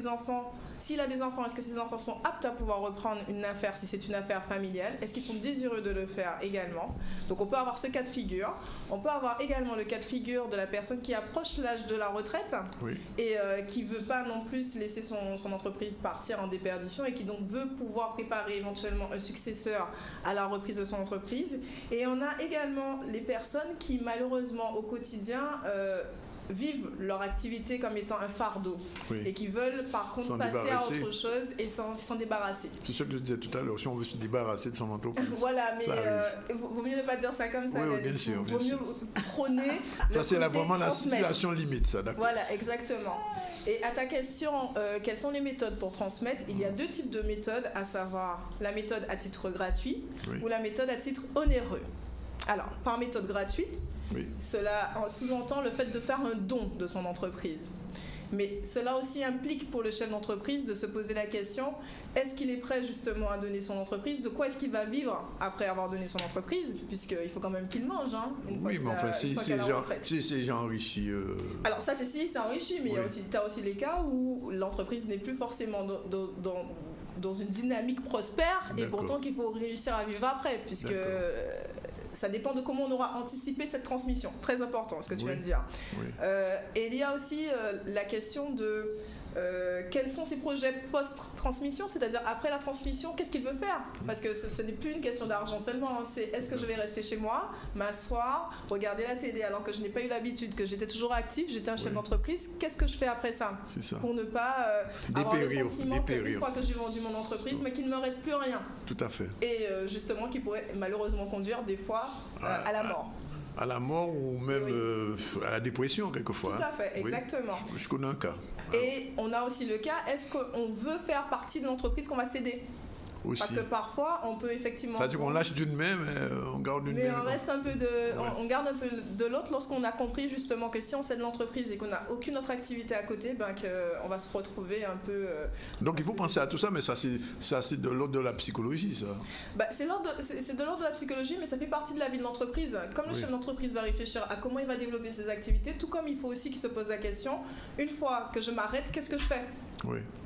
a des enfants, est-ce que ces enfants sont aptes à pouvoir reprendre une affaire si c'est une affaire familiale? Est-ce qu'ils sont désireux de le faire également? Donc on peut avoir ce cas de figure. On peut avoir également le cas de figure de la personne qui approche l'âge de la retraite et qui ne veut pas non plus laisser son entreprise partir en déperdition et qui donc veut pouvoir préparer éventuellement un successeur à la reprise de son entreprise. Et on a également les personnes qui malheureusement au quotidien vivent leur activité comme étant un fardeau et qui veulent par contre passer à autre chose et s'en débarrasser. C'est ce que je disais tout à l'heure, si on veut se débarrasser de son entreprise. Voilà, mais vaut mieux ne pas dire ça comme ça. Oui, bien sûr. Vaut mieux prôner ça, c'est vraiment la situation limite, ça, d'accord. Voilà, exactement. Et à ta question, quelles sont les méthodes pour transmettre? Il y a deux types de méthodes, à savoir la méthode à titre gratuit ou la méthode à titre onéreux. Alors, par méthode gratuite, cela sous-entend le fait de faire un don de son entreprise. Mais cela aussi implique pour le chef d'entreprise de se poser la question, est-ce qu'il est prêt justement à donner son entreprise? De quoi est-ce qu'il va vivre après avoir donné son entreprise? Puisqu'il faut quand même qu'il mange. Hein, oui, mais enfin, si c'est gens enrichis... Alors ça, c'est si c'est enrichi, mais tu as aussi les cas où l'entreprise n'est plus forcément dans une dynamique prospère et pourtant qu'il faut réussir à vivre après, puisque... ça dépend de comment on aura anticipé cette transmission. Très important ce que tu viens de dire. Et il y a aussi la question de quels sont ses projets post-transmission, c'est-à-dire après la transmission, qu'est-ce qu'il veut faire? Parce que ce n'est plus une question d'argent seulement, hein. C'est est-ce que je vais rester chez moi, m'asseoir, regarder la télé alors que je n'ai pas eu l'habitude, que j'étais toujours actif, j'étais un chef d'entreprise, qu'est-ce que je fais après ça? Pour ne pas avoir le sentiment qu'une fois que j'ai vendu mon entreprise, mais qu'il ne me reste plus rien. Tout à fait. Et justement qui pourrait malheureusement conduire des fois à la mort. À la mort ou même à la dépression quelquefois. Tout à fait, exactement. Je connais un cas. Et on a aussi le cas, est-ce qu'on veut faire partie de l'entreprise qu'on va céder? Aussi. Parce que parfois, on peut effectivement... Ça veut dire qu'on lâche d'une main, mais on garde une main. Mais on reste un peu on garde un peu de l'autre lorsqu'on a compris justement que si on cède l'entreprise et qu'on n'a aucune autre activité à côté, qu'on va se retrouver un peu... Donc il faut penser à tout ça, mais ça c'est de l'ordre de la psychologie, ça. C'est de l'ordre de la psychologie, mais ça fait partie de la vie de l'entreprise. Comme le chef d'entreprise va réfléchir à comment il va développer ses activités, tout comme il faut aussi qu'il se pose la question, une fois que je m'arrête, qu'est-ce que je fais?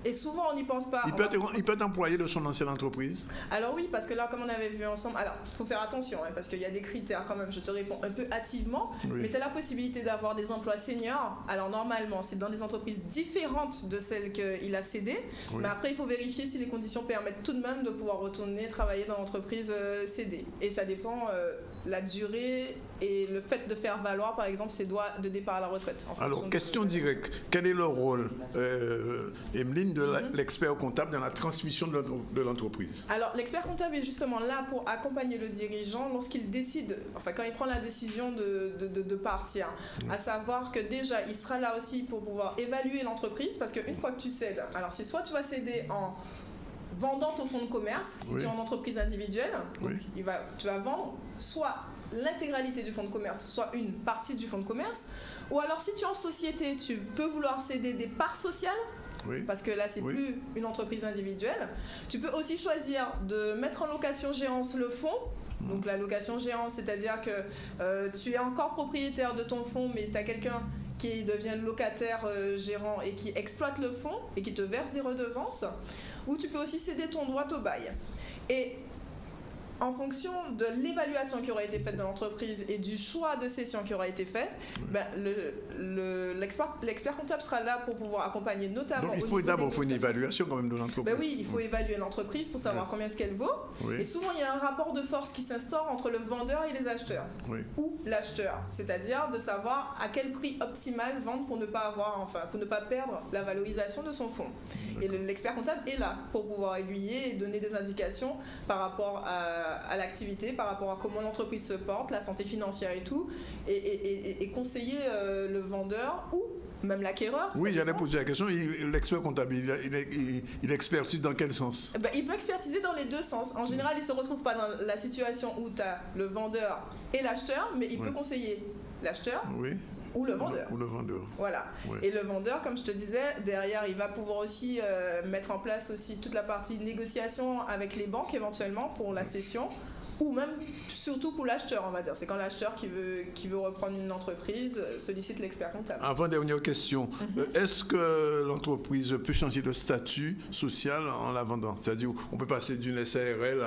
Et souvent, on n'y pense pas. Il peut être employé de son ancienne entreprise? Alors oui, parce que là, comme on avait vu ensemble, alors il faut faire attention, hein, parce qu'il y a des critères quand même, je te réponds un peu hâtivement, mais tu as la possibilité d'avoir des emplois seniors. Alors normalement, c'est dans des entreprises différentes de celles qu'il a cédées, mais après, il faut vérifier si les conditions permettent tout de même de pouvoir retourner travailler dans l'entreprise cédée. Et ça dépend la durée et le fait de faire valoir, par exemple, ses droits de départ à la retraite. Alors, question directe, quel est le rôle, Emeline, de l'expert comptable dans la transmission de l'entreprise? Alors, l'expert comptable est justement là pour accompagner le dirigeant lorsqu'il décide, enfin quand il prend la décision de partir, à savoir que déjà, il sera là aussi pour pouvoir évaluer l'entreprise, parce qu'une fois que tu cèdes, alors c'est soit tu vas céder en vendant au fonds de commerce, si tu es en entreprise individuelle, donc tu vas vendre soit l'intégralité du fonds de commerce, soit une partie du fonds de commerce, ou alors si tu es en société, tu peux vouloir céder des parts sociales, parce que là c'est plus une entreprise individuelle. Tu peux aussi choisir de mettre en location gérance le fonds. Donc la location gérance, c'est-à-dire que tu es encore propriétaire de ton fonds, mais tu as quelqu'un qui devient locataire gérant et qui exploite le fonds et qui te verse des redevances. Ou tu peux aussi céder ton droit au bail. Et en fonction de l'évaluation qui aura été faite de l'entreprise et du choix de cession qui aura été fait, l'expert comptable sera là pour pouvoir accompagner notamment... Donc il faut d'abord une évaluation quand même de l'entreprise. Oui, il faut évaluer l'entreprise pour savoir combien est-ce qu'elle vaut. Et souvent il y a un rapport de force qui s'instaure entre le vendeur et les acheteurs. Ou l'acheteur, c'est-à-dire de savoir à quel prix optimal vendre pour ne pas perdre la valorisation de son fonds. Et l'expert comptable est là pour pouvoir aiguiller et donner des indications par rapport à l'activité, par rapport à comment l'entreprise se porte, la santé financière et tout, et conseiller le vendeur ou même l'acquéreur. Oui, j'allais poser la question, l'expert comptable, il expertise dans quel sens? Il peut expertiser dans les deux sens. En général, il ne se retrouve pas dans la situation où tu as le vendeur et l'acheteur, mais il peut conseiller l'acheteur ou le vendeur. Ou le vendeur. Voilà. Et le vendeur, comme je te disais, derrière, il va pouvoir aussi mettre en place aussi toute la partie négociation avec les banques éventuellement pour la cession, ou même surtout pour l'acheteur, on va dire. C'est quand l'acheteur qui veut reprendre une entreprise sollicite l'expert comptable. Avant-dernière question, est-ce que l'entreprise peut changer de statut social en la vendant? C'est-à-dire on peut passer d'une SARL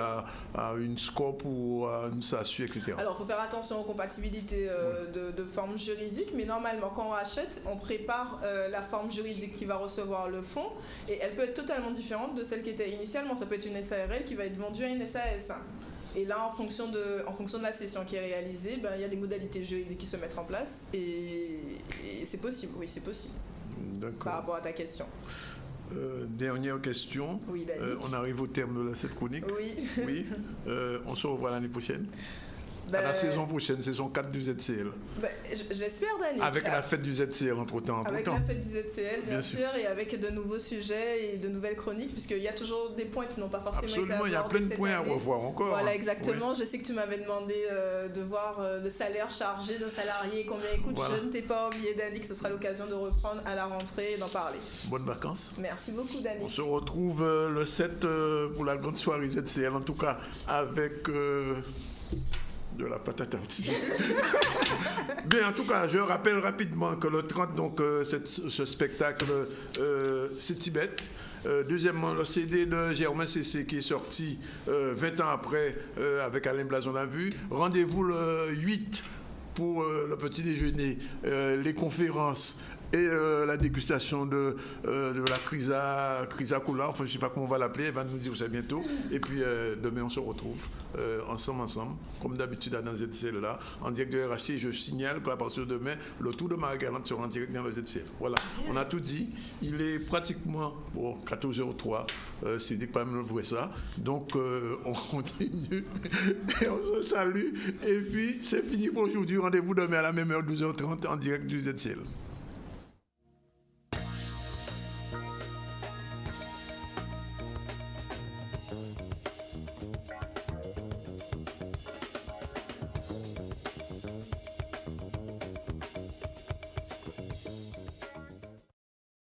à une SCOP ou à une SASU, etc. Alors, il faut faire attention aux compatibilités de formes juridiques, mais normalement, quand on rachète, on prépare la forme juridique qui va recevoir le fonds, et elle peut être totalement différente de celle qui était initialement. Ça peut être une SARL qui va être vendue à une SAS. Et là, en fonction de la cession qui est réalisée, il y a des modalités juridiques qui se mettent en place, et c'est possible, oui, c'est possible. D'accord. Par rapport à ta question. Dernière question. Oui, on arrive au terme de cette chronique. Oui. Oui. On se revoit l'année prochaine. À la saison prochaine, saison 4 du ZCL. J'espère, Dani. Avec la fête du ZCL entre-temps. Avec la fête du ZCL, bien sûr, et avec de nouveaux sujets et de nouvelles chroniques, puisqu'il y a toujours des points qui n'ont pas forcément été abordés. Il y a plein de points à revoir encore. Voilà, exactement. Oui. Je sais que tu m'avais demandé de voir le salaire chargé d'un salarié, combien il coûte. Voilà. Je ne t'ai pas oublié, Dani, que ce sera l'occasion de reprendre à la rentrée et d'en parler. Bonnes vacances. Merci beaucoup, Dani. On se retrouve le 7 pour la grande soirée ZCL, en tout cas avec... de la patate à tartiner. Bien, en tout cas, je rappelle rapidement que le 30, donc, ce spectacle, c'est Tibet. Deuxièmement, le CD de Germain Cessé qui est sorti 20 ans après avec Alain Blason l'a vu. Rendez-vous le 8 pour le petit déjeuner, les conférences et la dégustation de la Crisa Cola, enfin je ne sais pas comment on va l'appeler, elle va nous dire ça bientôt. Et puis demain on se retrouve ensemble, comme d'habitude dans ZCL là, en direct de RHT. Je signale qu'à partir de demain, le tour de Marie-Galante sera en direct dans le ZCL. Voilà, on a tout dit. Il est pratiquement 14h03, c'est dit que pas même vrai ça. Donc on continue et on se salue. Et puis c'est fini pour aujourd'hui. Rendez-vous demain à la même heure, 12h30 en direct du ZCL.